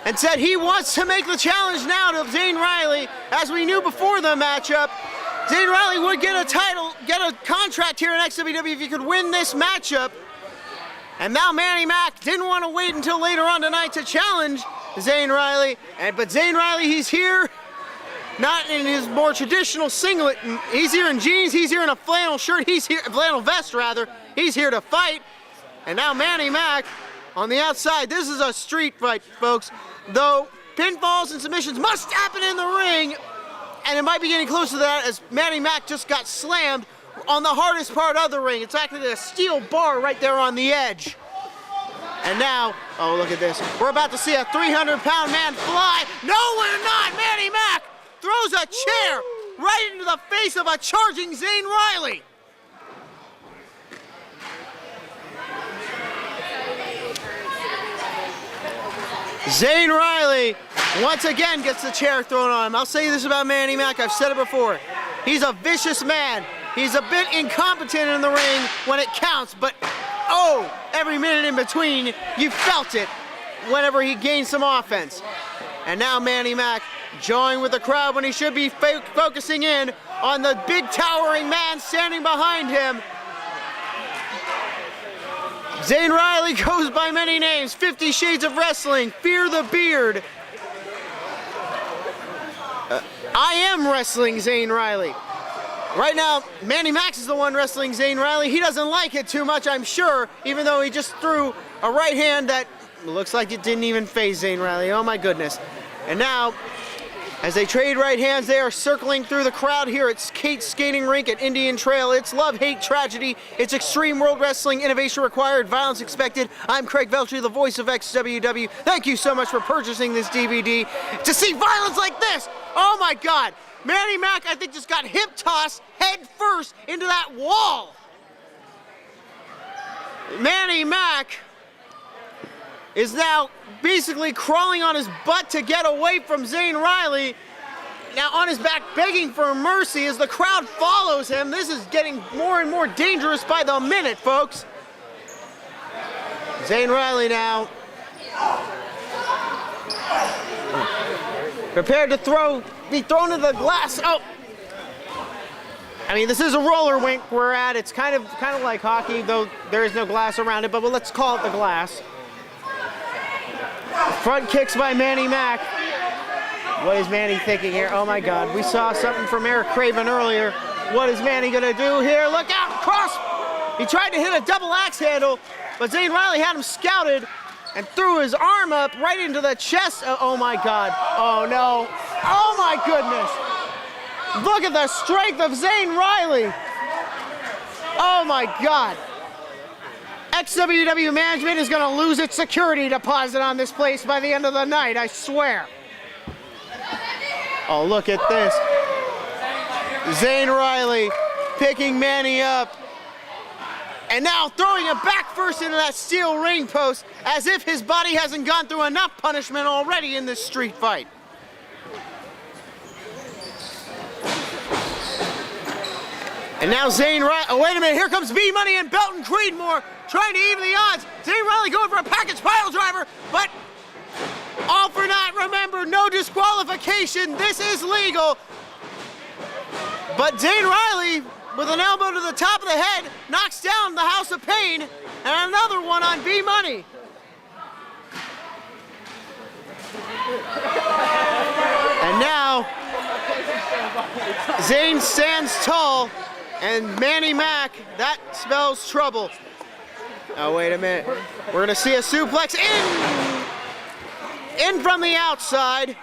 and said he wants to make the challenge now to Zane Riley. As we knew before the matchup, Zane Riley would get a title, get a contract here in XWW if he could win this matchup. And now Manny Mac didn't want to wait until later on tonight to challenge Zane Riley. But Zane Riley, he's here, not in his more traditional singlet. He's here in jeans, he's here in a flannel shirt, he's here, flannel vest rather. He's here to fight. And now Manny Mac on the outside. This is a street fight, folks. Though pinfalls and submissions must happen in the ring, and it might be getting close to that as Manny Mac just got slammed on the hardest part of the ring. It's actually a steel bar right there on the edge. And now, oh, look at this. We're about to see a 300-pound man fly. No, we're not. Manny Mac throws a chair right into the face of a charging Zane Riley. Zane Riley once again gets the chair thrown on him. I'll say this about Manny Mac, I've said it before. He's a vicious man. He's a bit incompetent in the ring when it counts, but oh, every minute in between, you felt it whenever he gained some offense. And now Manny Mac jawing with the crowd when he should be focusing in on the big towering man standing behind him. Zane Riley goes by many names: 50 Shades of Wrestling, Fear the Beard. I am wrestling Zane Riley. Right now, Manny Mac is the one wrestling Zane Riley. He doesn't like it too much, I'm sure, even though he just threw a right hand that looks like it didn't even phase Zane Riley. Oh my goodness. And now, as they trade right hands, they are circling through the crowd here at Kate's Skating Rink at Indian Trail. It's love, hate, tragedy. It's Extreme World Wrestling. Innovation required, violence expected. I'm Craig Veltri, the voice of XWW. Thank you so much for purchasing this DVD. To see violence like this, oh my God. Manny Mac, I think, just got hip tossed head first into that wall. Manny Mac is now basically crawling on his butt to get away from Zane Riley. Now on his back begging for mercy as the crowd follows him. This is getting more and more dangerous by the minute, folks. Zane Riley now prepared to be thrown into the glass. Oh, I mean, this is a roller rink we're at. It's kind of like hockey, though there is no glass around it, but let's call it the glass. Front kicks by Manny Mac. What is Manny thinking here? Oh my God, we saw something from Eric Craven earlier. What is Manny gonna do here? Look out, cross! He tried to hit a double axe handle, but Zane Riley had him scouted and threw his arm up right into the chest. Oh my God, oh no. Oh my goodness. Look at the strength of Zane Riley. Oh my God. XWW management is gonna lose its security deposit on this place by the end of the night, I swear. Oh, look at this. Zane Riley picking Manny up and now throwing him back first into that steel ring post as if his body hasn't gone through enough punishment already in this street fight. And now Zane Riley, oh wait a minute, here comes B-Money and Belton Creedmoor trying to even the odds. Zane Riley going for a package pile driver, but all for naught. Remember, no disqualification, this is legal. But Zane Riley, with an elbow to the top of the head, knocks down the House of Pain, and another one on B-Money. And now, Zane stands tall, and Manny Mac, that spells trouble. Oh, wait a minute. We're gonna see a suplex in from the outside.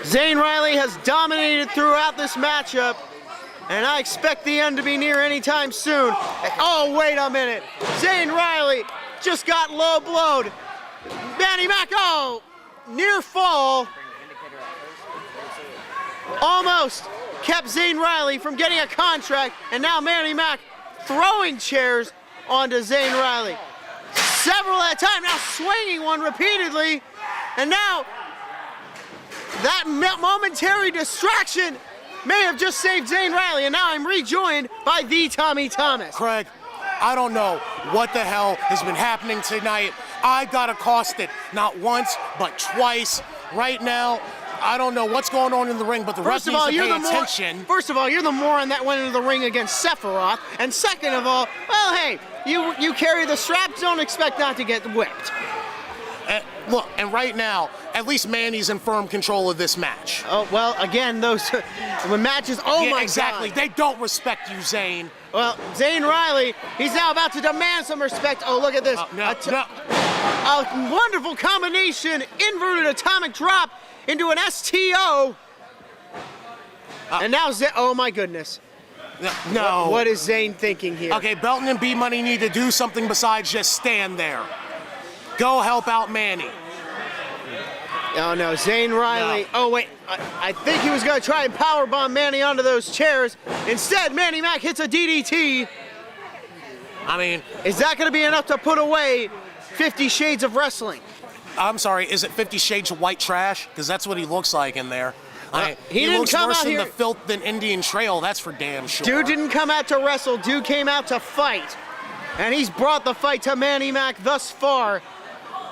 Zane Riley has dominated throughout this matchup, and I expect the end to be near anytime soon. Oh, wait a minute. Zane Riley just got low blowed. Manny Mac, oh, near fall. Almost kept Zane Riley from getting a contract, and now Manny Mac throwing chairs onto Zane Riley. Several at a time, now swinging one repeatedly, and now that momentary distraction may have just saved Zane Riley, and now I'm rejoined by the Tommy Thomas. Craig, I don't know what the hell has been happening tonight. I got accosted not once, but twice. Right now, I don't know what's going on in the ring, but the ref needs to pay attention. First of all, you're the moron that went into the ring against Sephiroth. And second of all, well, hey, you carry the straps, don't expect not to get whipped. Look, and right now, at least Manny's in firm control of this match. Oh, well, again, those when matches, yeah, my exactly. God. They don't respect you, Zane. Well, Zane Riley, he's now about to demand some respect. Oh, look at this. A wonderful combination, inverted atomic drop into an STO. And now oh my goodness. No. What is Zane thinking here? Okay, Belton and B-Money need to do something besides just stand there. Go help out Manny. Oh no, Zane Riley. No. Oh wait, I think he was gonna try and powerbomb Manny onto those chairs. Instead, Manny-Mac hits a DDT. I mean, is that gonna be enough to put away 50 Shades of Wrestling? I'm sorry, is it 50 Shades of White Trash? Because that's what he looks like in there. He didn't looks come worse out in here. the filth than Indian Trail, that's for damn sure. Dude didn't come out to wrestle, dude came out to fight. And he's brought the fight to Manny-Mac thus far.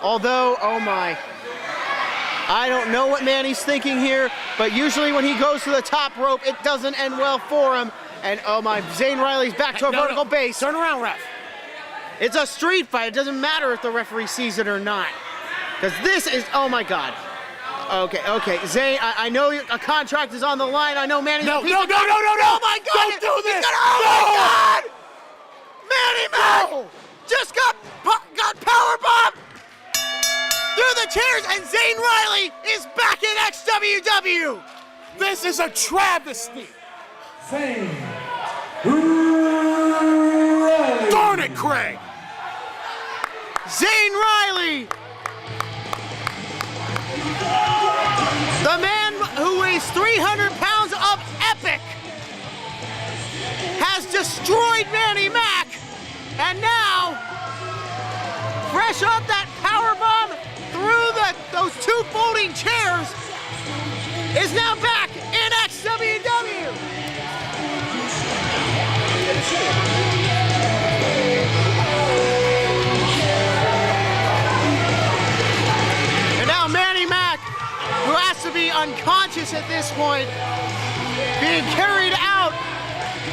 Although, oh my. I don't know what Manny's thinking here, but usually when he goes to the top rope, it doesn't end well for him. And oh my, Zane Riley's back to a vertical base. Turn around, ref. It's a street fight. It doesn't matter if the referee sees it or not. Because this is, oh my God. Okay, Zane, I know a contract is on the line. I know Manny's No. Oh my God. Don't do this. Oh my God. Manny-Mac just got powerbombed through the chairs, and Zane Riley is back in XWW. This is a travesty. Zane Riley. Darn it, Craig. Zane Riley, the man who weighs 300 pounds of epic, has destroyed Manny-Mac, and now, fresh off that powerbomb through those two folding chairs, is now back in XWW. And now Manny-Mac, who has to be unconscious at this point, being carried out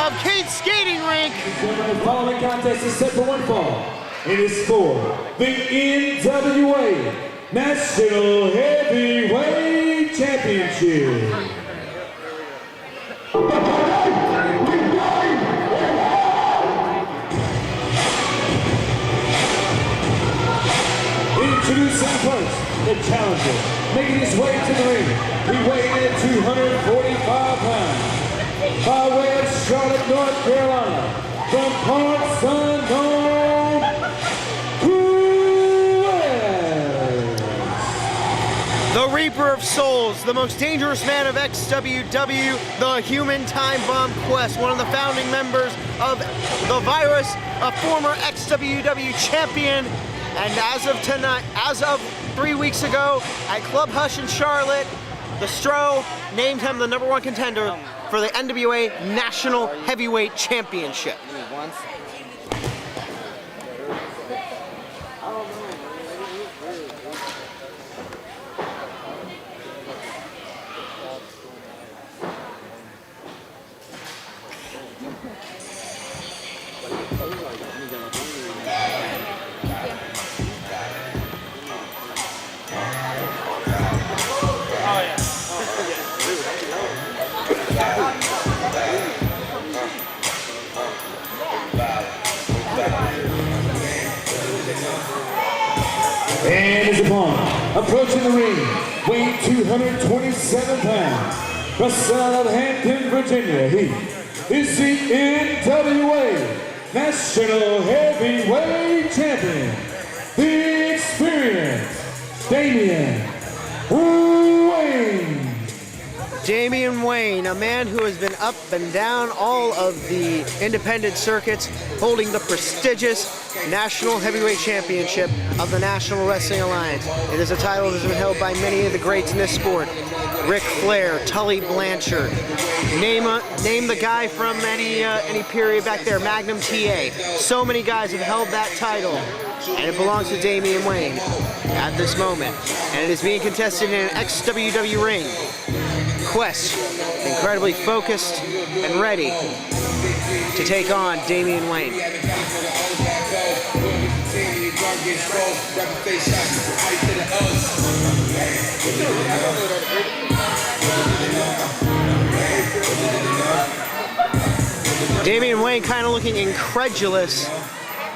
of Kate's skating rink. The following contest is set for one fall. It is for the NWA National Heavyweight Championship. Introducing first, the challenger, making his way to the ring. He weighed in at 245 pounds. By way of Charlotte, North Carolina, from parts unknown, the Reaper of Souls, the most dangerous man of XWW, the Human Time Bomb Quest, one of the founding members of the Virus, a former XWW champion, and as of 3 weeks ago at Club Hush in Charlotte, the Stro named him the #1 contender for the NWA National Heavyweight Championship. And his opponent, approaching the ring, weighing 227 pounds, from Southampton, Virginia, he is the NWA National Heavyweight Champion, the experienced Damian Wayne. Damian Wayne, a man who has been up and down all of the independent circuits, holding the prestigious National Heavyweight Championship of the National Wrestling Alliance. It is a title that has been held by many of the greats in this sport. Ric Flair, Tully Blanchard. Name the guy from any period back there, Magnum TA. So many guys have held that title, and it belongs to Damian Wayne at this moment. And it is being contested in an XWW ring. Quest, incredibly focused and ready to take on Damian Wayne. Damian Wayne kind of looking incredulous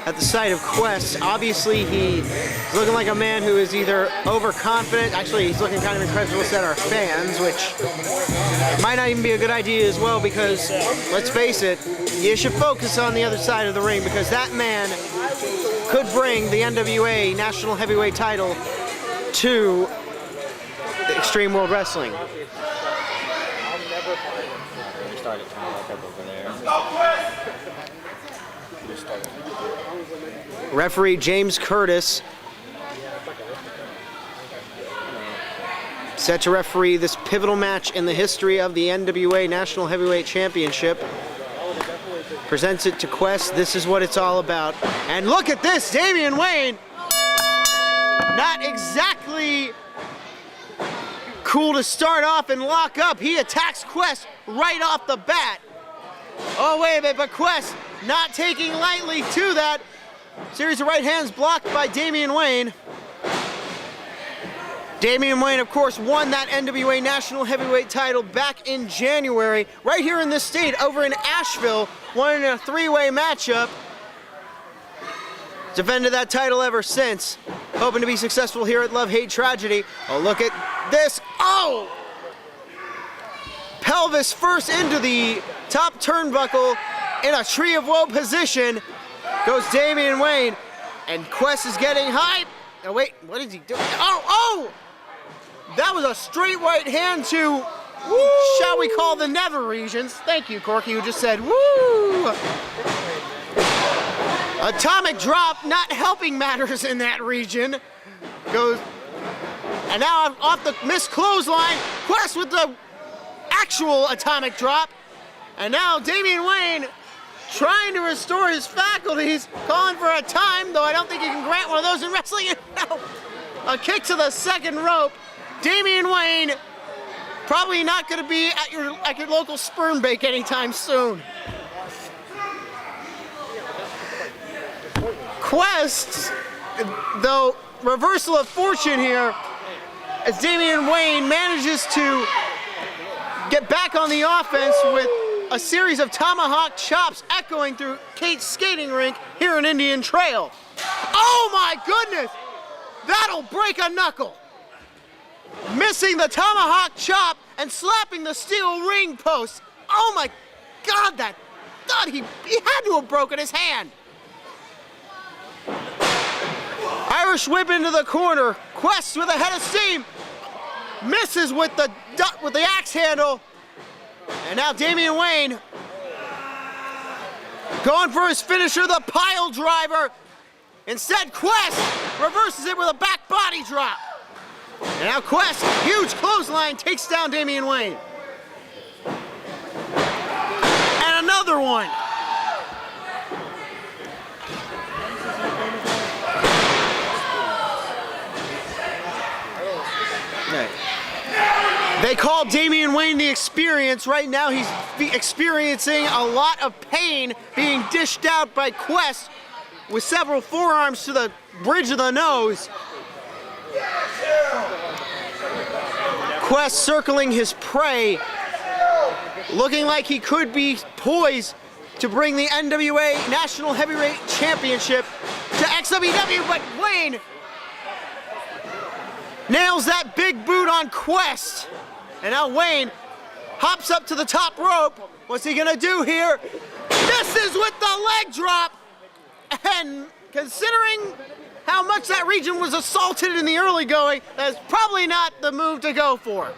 at the sight of Quest. Obviously, he's looking like a man who is either overconfident. Actually, he's looking kind of incredulous at our fans, which might not even be a good idea as well, because let's face it, you should focus on the other side of the ring, because that man could bring the NWA National Heavyweight title to Extreme World Wrestling. Referee James Curtis set to referee this pivotal match in the history of the NWA National Heavyweight Championship. Presents it to Quest. This is what it's all about. And look at this, Damian Wayne. Not exactly cool to start off and lock up. He attacks Quest right off the bat. Oh, wait a minute, but Quest not taking lightly to that. Series of right hands blocked by Damian Wayne. Damian Wayne, of course, won that NWA National Heavyweight title back in January, right here in this state, over in Asheville, won in a three-way matchup. Defended that title ever since. Hoping to be successful here at Love, Hate, Tragedy. Oh, look at this. Oh! Pelvis first into the top turnbuckle in a Tree of Woe position. Goes Damian Wayne, and Quest is getting hype. Oh wait, what is he doing? Oh! That was a straight right hand to, shall we call the nether regions. Thank you, Corky, who just said, woo! Atomic drop, not helping matters in that region. Goes, and now off the missed clothesline, Quest with the actual atomic drop. And now Damian Wayne trying to restore his faculties, calling for a time, though I don't think you can grant one of those in wrestling. No. A kick to the second rope. Damian Wayne probably not going to be at your local sperm bake anytime soon. Quest, though, reversal of fortune here, as Damian Wayne manages to get back on the offense with a series of tomahawk chops echoing through Kate's skating rink here in Indian Trail. Oh my goodness! That'll break a knuckle. Missing the tomahawk chop and slapping the steel ring post. Oh my God, that thought he had to have broken his hand. Irish whip into the corner. Quest with a head of steam. Misses with the axe handle. And now Damian Wayne going for his finisher, the pile driver. Instead, Quest reverses it with a back body drop. And now Quest, huge clothesline, takes down Damian Wayne. And another one. They call Damian Wayne the Experience. Right now he's experiencing a lot of pain being dished out by Quest with several forearms to the bridge of the nose. Quest circling his prey, looking like he could be poised to bring the NWA National Heavyweight Championship to XWW, but Wayne nails that big boot on Quest. And now Wayne hops up to the top rope. What's he gonna do here? Misses with the leg drop. And considering how much that region was assaulted in the early going, that's probably not the move to go for.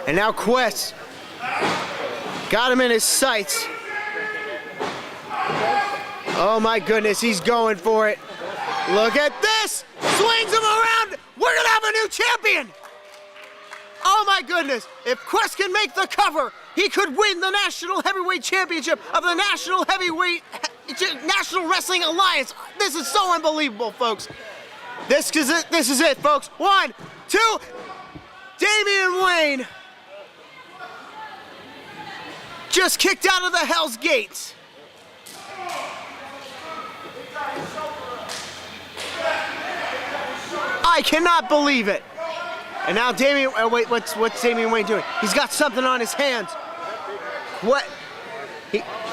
And now Quest got him in his sights. Oh my goodness, he's going for it. Look at this! Swings him around! We're gonna have a new champion! Oh my goodness, if Quest can make the cover, he could win the National Heavyweight Championship of the National Wrestling Alliance. This is so unbelievable, folks. This is it, folks. 1, 2, Damian Wayne just kicked out of the Hell's Gates. I cannot believe it. And now Damian, wait, what's Damian Wayne doing? He's got something on his hands. What?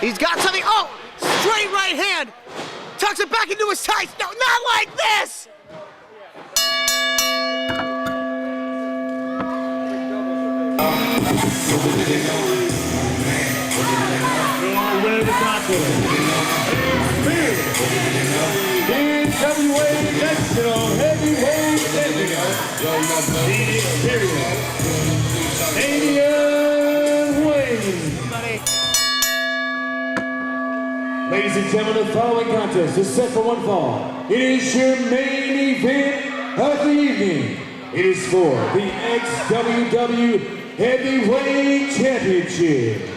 He's got something, oh, straight right hand. Tucks it back into his tights. No, not like this. Winner of the contest, NWA National Heavyweight Champion, the experienced Damian Wayne. Ladies and gentlemen, the following contest is set for one fall. It is your main event of the evening. It is for the XWW Heavyweight Championship.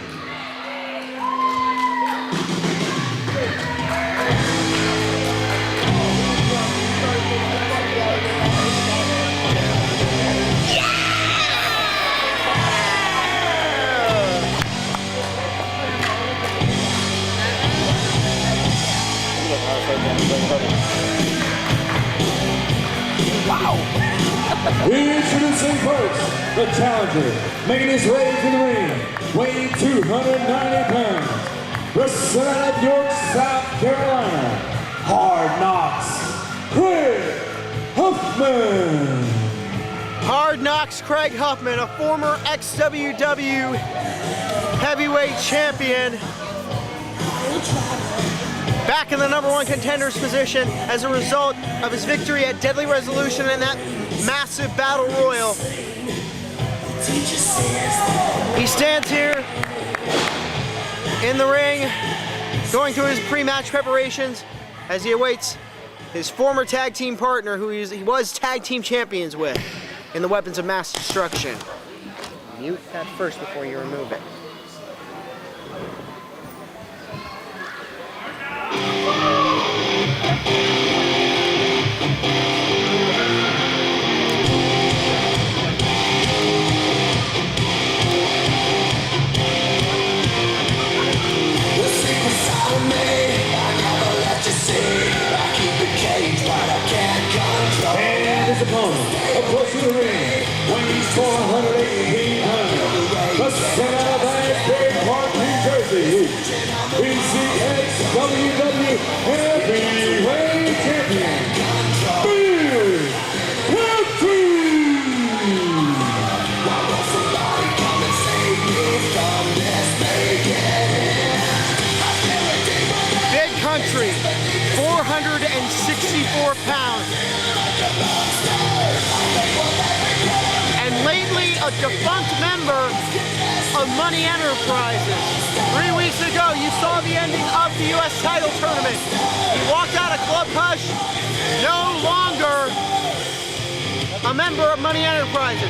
Wow! Introducing first, the challenger, making his way to the ring, weighing 290 pounds, wrestling out of York, South Carolina, Hard Knocks, Craig Huffman. Hard Knocks Craig Huffman, a former XWW heavyweight champion, back in the #1 contender's position as a result of his victory at Deadly Resolution in that massive battle royal. He stands here in the ring, going through his pre-match preparations as he awaits his former tag team partner, who he was tag team champions with in the Weapons of Mass Destruction. Mute that first before you remove it. And his opponent, approaching the ring, weighing 418 pounds, the son of Big Park, New Jersey, is the XWW Heavyweight Champion, Big Country! Big Country, 464 pounds. And lately a defunct member of Money Enterprises. 3 weeks ago, you saw the ending of the U.S. title tournament. He walked out of Club Hush, no longer a member of Money Enterprises,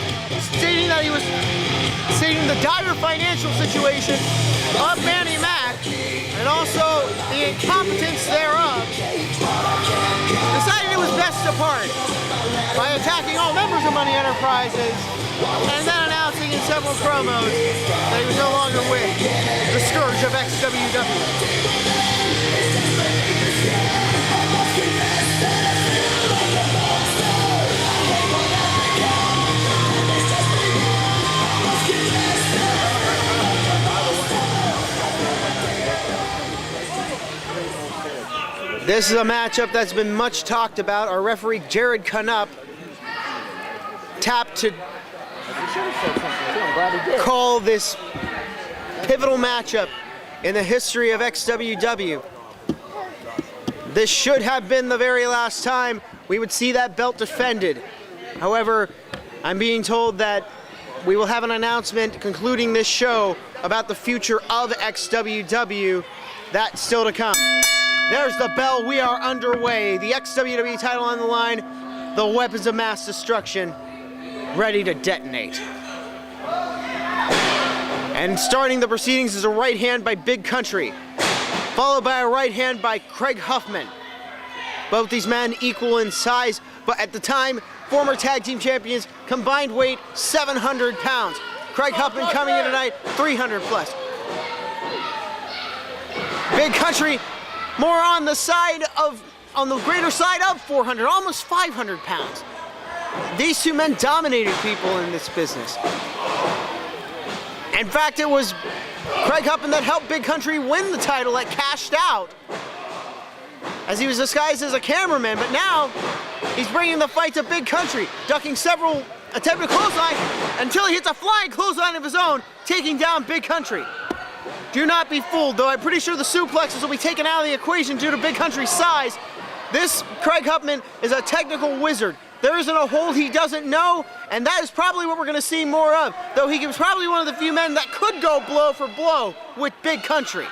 stating that he was stating the dire financial situation of manny-mac and also the incompetence thereof, decided it was best to part by attacking all members of Money Enterprises and then announcing in several promos that he was no longer with the scourge of XWW. This is a matchup that's been much talked about. Our referee, Jared Canup, tapped to call this pivotal matchup in the history of XWW. This should have been the very last time we would see that belt defended. However, I'm being told that we will have an announcement concluding this show about the future of XWW. That's still to come. There's the bell. We are underway. The XWW title on the line. The weapons of mass destruction ready to detonate. And starting the proceedings is a right hand by Big Country, followed by a right hand by Craig Huffman. Both these men equal in size, but at the time, former tag team champions, combined weight 700 pounds. Craig Huffman coming in tonight, 300 plus. Big Country more on the greater side of 400, almost 500 pounds. These two men dominated people in this business. In fact, it was Craig Huffman that helped Big Country win the title that cashed out, as he was disguised as a cameraman, but now he's bringing the fight to Big Country, ducking several attempted clothesline until he hits a flying clothesline of his own, taking down Big Country. Do not be fooled, though I'm pretty sure the suplexes will be taken out of the equation due to Big Country's size. This Craig Huffman is a technical wizard. There isn't a hold he doesn't know, and that is probably what we're going to see more of, though he was probably one of the few men that could go blow for blow with Big Country.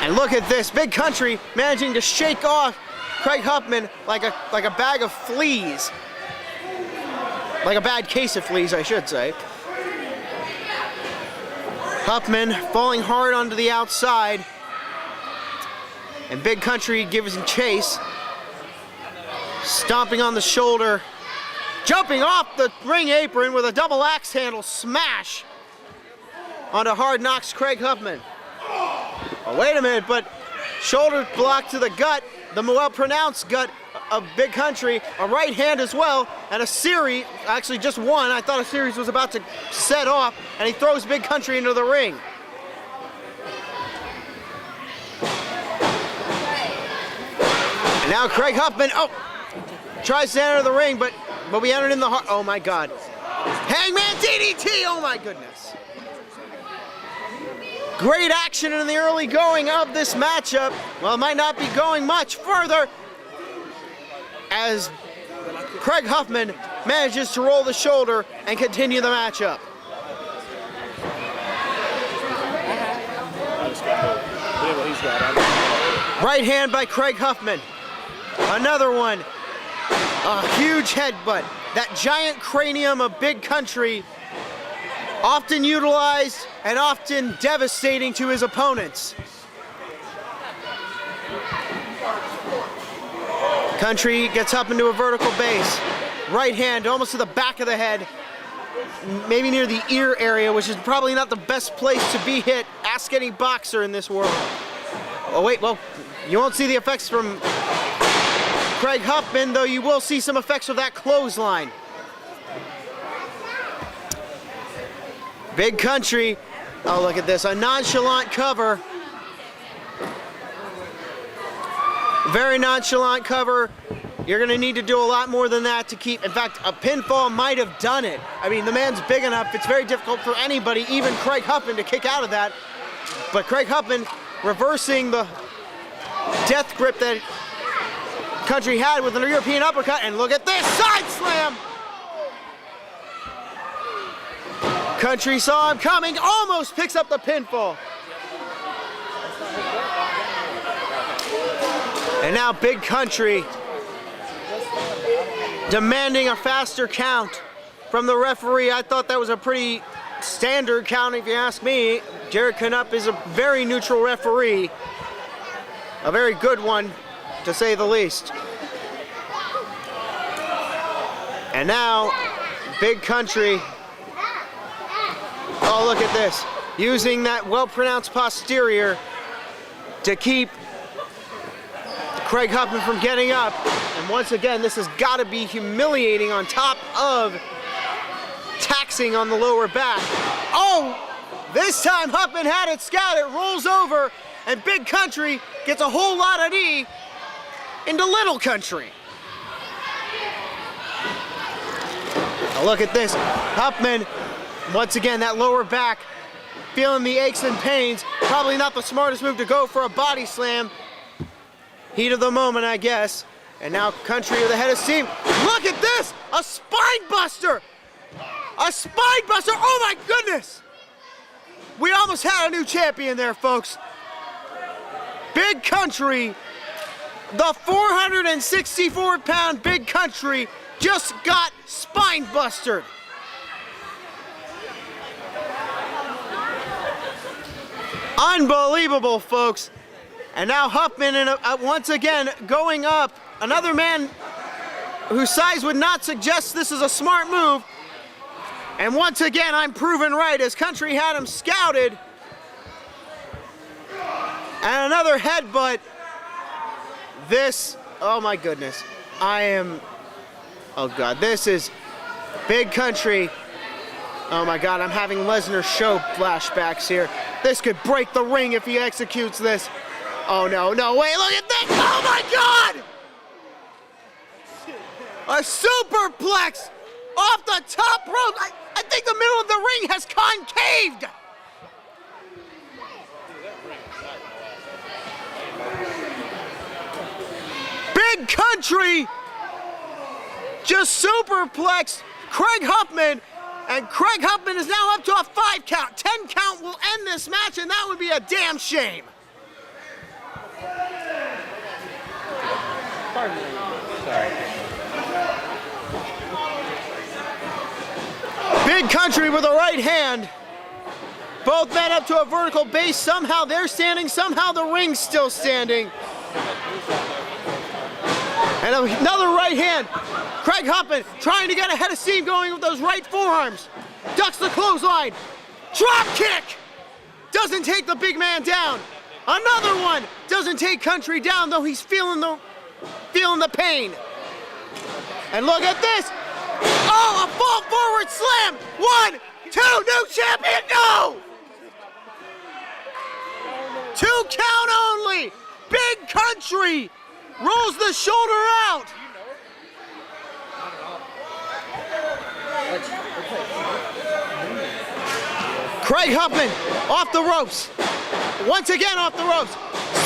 And look at this, Big Country managing to shake off Craig Huffman like a bag of fleas. Like a bad case of fleas, I should say. Huffman falling hard onto the outside. And Big Country gives him chase. Stomping on the shoulder. Jumping off the ring apron with a double axe handle smash onto Hard Knocks Craig Huffman. Oh, wait a minute, but shoulder block to the gut, the well-pronounced gut of Big Country, a right hand as well, and a series, actually just one. I thought a series was about to set off, and he throws Big Country into the ring. And now Craig Huffman, tries to enter the ring, but we entered in the heart. Oh my God. Hangman DDT, oh my goodness. Great action in the early going of this matchup. Well, it might not be going much further as Craig Huffman manages to roll the shoulder and continue the matchup. Right hand by Craig Huffman. Another one. A huge headbutt. That giant cranium of Big Country, often utilized and often devastating to his opponents. Country gets up into a vertical base. Right hand almost to the back of the head, maybe near the ear area, which is probably not the best place to be hit. Ask any boxer in this world. Oh wait, well, you won't see the effects from Craig Huffman, though you will see some effects of that clothesline. Big Country, oh look at this, a nonchalant cover. Very nonchalant cover. You're gonna need to do a lot more than that to keep, in fact, a pinfall might have done it. I mean, the man's big enough, it's very difficult for anybody, even Craig Huffman, to kick out of that. But Craig Huffman reversing the death grip that Country had with an European uppercut, and look at this, side slam! Country saw him coming, almost picks up the pinfall. And now Big Country demanding a faster count from the referee. I thought that was a pretty standard count, if you ask me. Jared Canup is a very neutral referee. A very good one, to say the least. And now, Big Country, oh look at this, using that well-pronounced posterior to keep Craig Huffman from getting up. And once again, this has got to be humiliating on top of taxing on the lower back. Oh, this time Huffman had it scouted, rolls over, and Big Country gets a whole lot of knee into Little Country. Now look at this, Huffman, once again, that lower back, feeling the aches and pains. Probably not the smartest move to go for a body slam. Heat of the moment, I guess. And now Country with the head of steam. Look at this! A spine buster! A spine buster! Oh my goodness! We almost had a new champion there, folks. Big Country, the 464-pound Big Country, just got spine bustered. Unbelievable, folks. And now Huffman, once again, going up. Another man whose size would not suggest this is a smart move. And once again, I'm proven right as Country had him scouted. And another headbutt. This, oh my goodness. Oh God, this is Big Country. Oh my God, I'm having Lesnar show flashbacks here. This could break the ring if he executes this. Oh no, no, wait, look at this! Oh my God! A superplex off the top rope. I think the middle of the ring has concaved. Big Country just superplexed Craig Huffman, and Craig Huffman is now up to a 5 count. 10 count will end this match, and that would be a damn shame. Sorry. Big Country with a right hand. Both men up to a vertical base. Somehow they're standing, somehow the ring's still standing. And another right hand. Craig Huffman trying to get a head of steam going with those right forearms. Ducks the clothesline. Drop kick. Doesn't take the big man down. Another one. Doesn't take Country down, though he's feeling the pain. And look at this. Oh, a fall forward slam. 1, 2, new champion, no! 2 count only. Big Country rolls the shoulder out. Craig Huffman off the ropes. Once again off the ropes.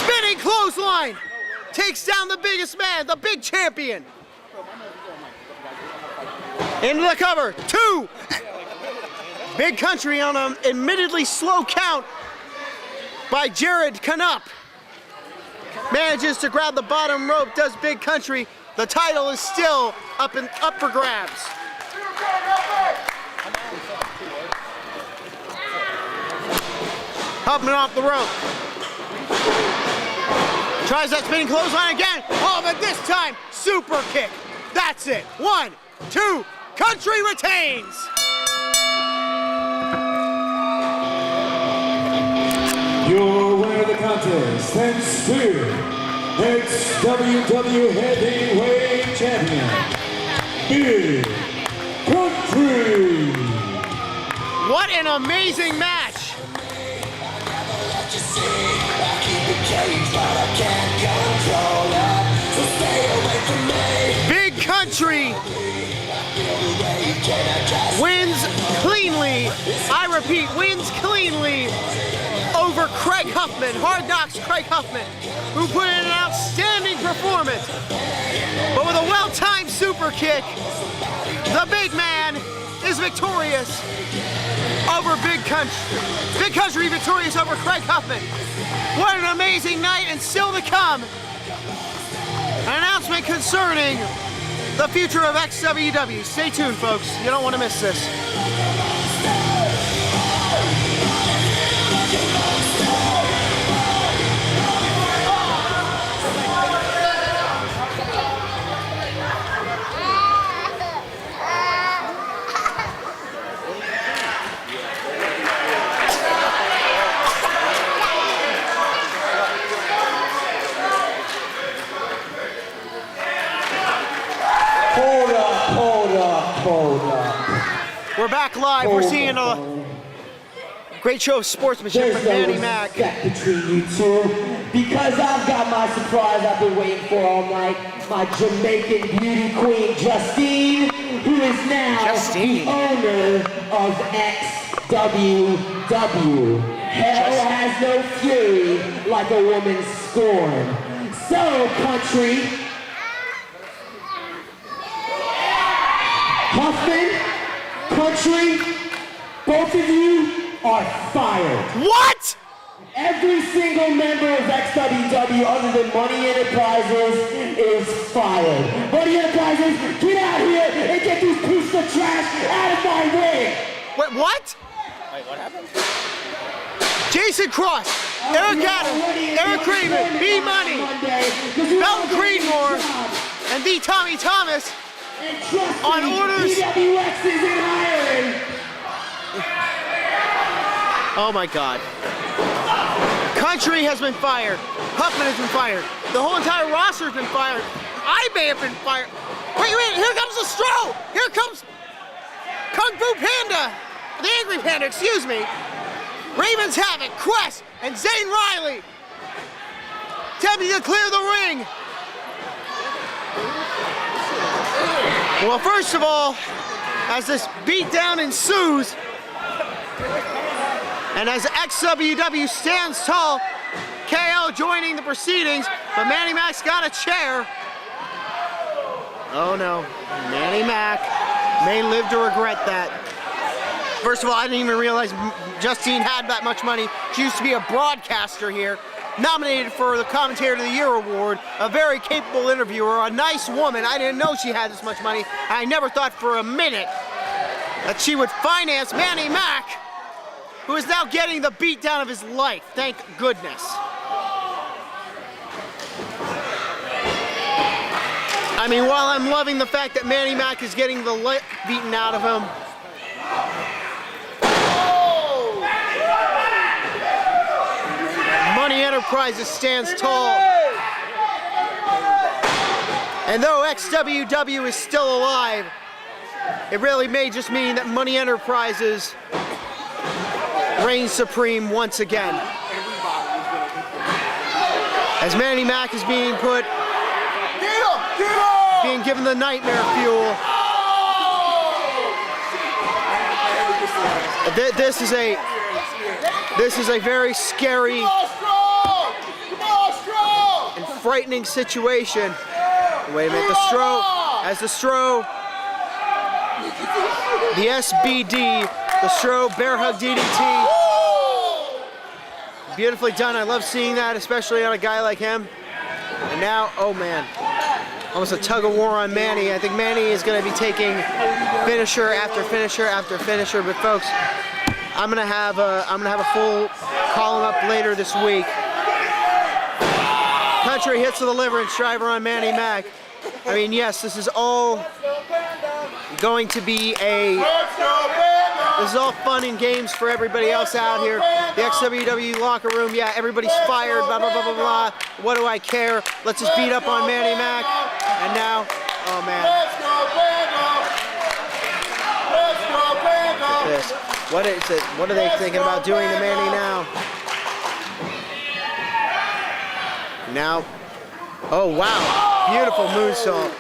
Spinning clothesline. Takes down the biggest man, the big champion. Into the cover, 2. Big Country on an admittedly slow count by Jared Canup. Manages to grab the bottom rope, does Big Country. The title is still up for grabs. Huffman off the rope. Tries that spinning clothesline again. Oh, but this time, super kick. That's it. 1, 2, Country retains. Your winner of the contest, thanks to ex-WW Heavyweight Champion, Big Country. What an amazing match. Big Country wins cleanly. I repeat, wins cleanly over Craig Huffman, Hard Knocks Craig Huffman, who put in an outstanding performance. But with a well-timed super kick, the big man is victorious over Big Country. Big Country victorious over Craig Huffman. What an amazing night, and still to come, an announcement concerning the future of XWW. Stay tuned, folks. You don't want to miss this. We're back live. We're seeing a great show of sportsmanship from manny-mac. Between you two, because I've got my surprise I've been waiting for all night. My Jamaican beauty queen, Justine, who is now the owner of XWW. Hell has no fury like a woman's scorn. So, country, Huffman, country, both of you are fired. What? Every single member of XWW other than Money Enterprises is fired. Money Enterprises, get out here and get these pieces of trash out of my way. Wait, what? Wait, what happened? Jason Cross, Eric Adams, Eric Craven, B Money, Belton Creedmoor, and the Tommy Thomas on orders. PWX is in hiring. Oh my God. Country has been fired. Huffman has been fired. The whole entire roster has been fired. I may have been fired. Wait, here comes the Stro. Here comes Kung Fu Panda. The Angry Panda, excuse me. Ravens Havoc, Quest, and Zane Riley attempting to clear the ring. Well, first of all, as this beatdown ensues, and as XWW stands tall, KO joining the proceedings, but Manny-Mac's got a chair. Oh no, Manny-Mac may live to regret that. First of all, I didn't even realize Justine had that much money. She used to be a broadcaster here, nominated for the Commentator of the Year award, a very capable interviewer, a nice woman. I didn't know she had this much money. I never thought for a minute that she would finance Manny-Mac, who is now getting the beatdown of his life. Thank goodness. I mean, while I'm loving the fact that Manny-Mac is getting the life beaten out of him, Money Enterprises stands tall. And though XWW is still alive, it really may just mean that Money Enterprises reigns supreme once again. As Manny-Mac is being being given the nightmare fuel. This is a very scary and frightening situation. Wait a minute, the SBD, the Stro Bear Hug DDT. Beautifully done. I love seeing that, especially on a guy like him. And now, oh man, almost a tug of war on Manny. I think Manny is going to be taking finisher after finisher after finisher. But folks, I'm gonna have a full column up later this week. Country hits to the liver and striver on Manny-Mac. I mean, yes, this is all going to be this is all fun and games for everybody else out here. The XWW locker room, yeah, everybody's fired, blah, blah, blah, blah, blah. What do I care? Let's just beat up on Manny-Mac. And now, oh man. Look at this. What is it? What are they thinking about doing to Manny now? Now, oh wow, beautiful moonsault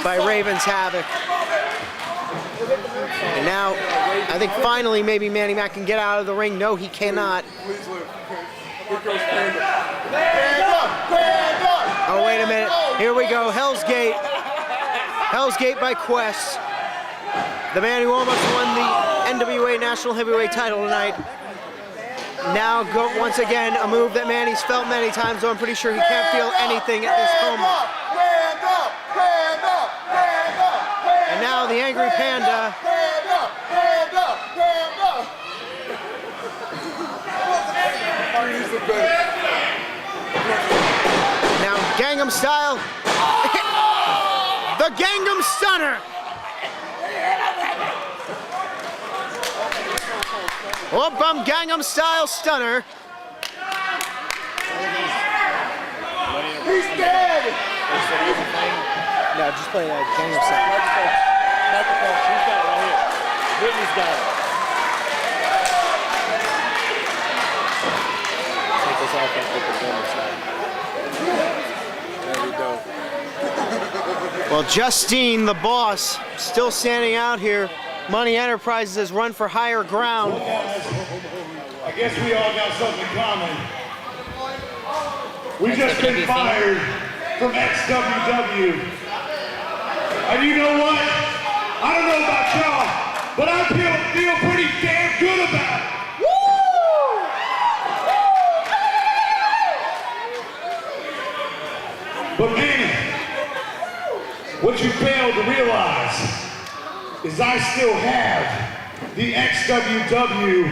by Ravens Havoc. And now, I think finally maybe Manny-Mac can get out of the ring. No, he cannot. Oh, wait a minute. Here we go, Hell's Gate. Hell's Gate by Quest. The man who almost won the NWA National Heavyweight title tonight. Now once again, a move that Manny's felt many times, so I'm pretty sure he can't feel anything at this moment. And now the Angry Panda. Now Gangnam Style. The Gangnam Stunner. Whoop-bum Gangnam Style Stunner. He's dead! No, just play Gangnam Style. Microphone, she's got it right here. Whitney's got it. Take this off and put the Gangnam Style. There we go. Well, Justine, the boss, still standing out here. Money Enterprises has run for higher ground. Well, guys, I guess we all got something in common. We just been fired from XWW. And you know what? I don't know about y'all, but I feel pretty damn good about it. But man, what you fail to realize is I still have the XWW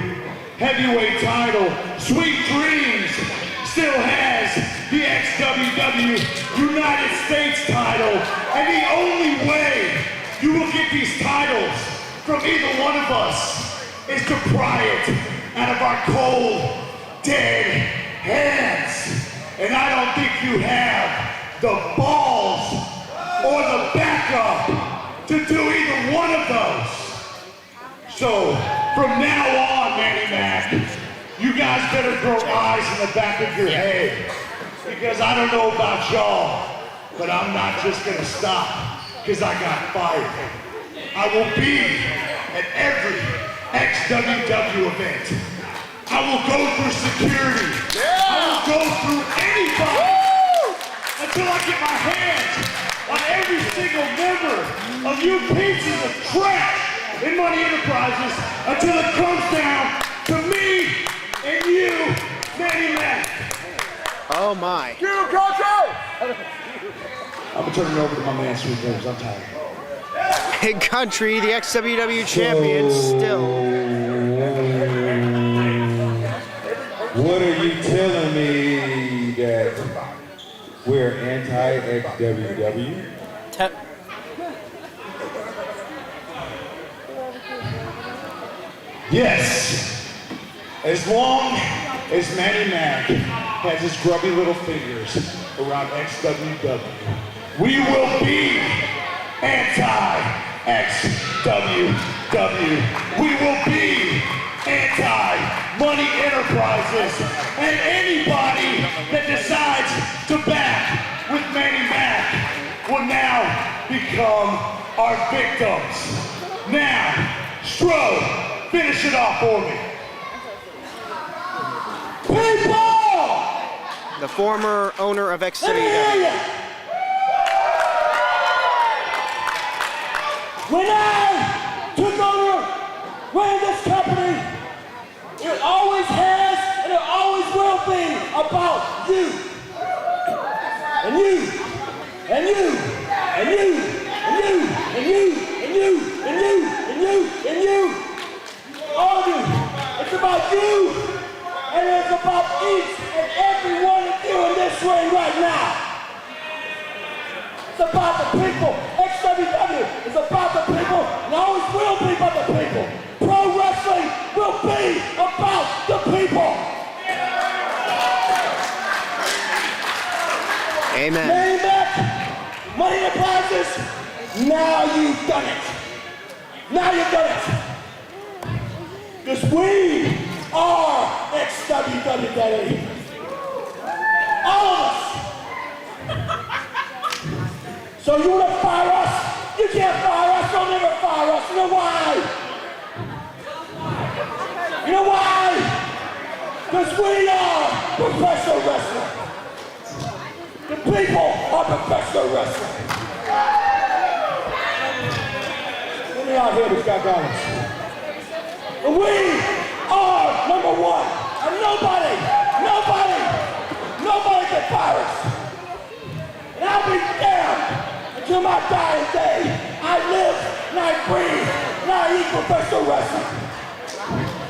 heavyweight title. Sweet Dreams still has the XWW United States title. And the only way you will get these titles from either one of us is to pry it out of our cold, dead hands. And I don't think you have the balls or the backup to do either one of those. So from now on, manny-mac, you guys better grow eyes in the back of your head, because I don't know about y'all, but I'm not just gonna stop because I got fired. I will be at every XWW event. I will go through security. I will go through anybody until I get my hands on every single member of you pieces of trash in Money Enterprises, until it comes down to me and you, manny-mac. Oh my. You country! I'm gonna turn it over to my man, Sweet Dreams. I'm tired. Big Country, the XWW champion, still. What are you telling me that we're anti-XWW? Yes. As long as manny-mac has his grubby little fingers around XWW, we will be anti-XWW. We will be anti-Money Enterprises, and anybody that decides to back with manny-mac will now become our victims. Now, Stro, finish it off for me. People! The former owner of XWW. When I took over running this company, it always has and it always will be about you. And you. And you. And you. And you. And you. And you. And you. And you. And you. All of you. It's about you. And it's about each and every one of you in this ring right now. It's about the people. XWW is about the people and always will be about the people. Pro wrestling will be about the people. Amen. manny-mac, Money Enterprises, now you've done it. Now you've done it. Because we are XWW, Daddy. All of us. So you want to fire us? You can't fire us. Don't ever fire us. You know why? You know why? Because we are professional wrestling. The people are professional wrestling. Let me out here, this guy Garland. And we are number one. And nobody can fire us. And I'll be damned until my dying day. I live and I breathe and I eat professional wrestling.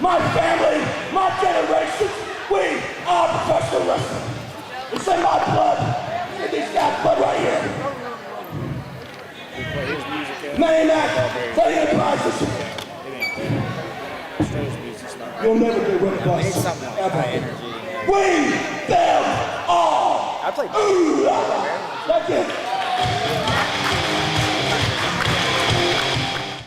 My family, my generations, we are professional wrestling. It's in my blood. And these guys' blood right here. manny-mac, Money Enterprises. You'll never get rid of us. Ever. We them all. I played. That's it.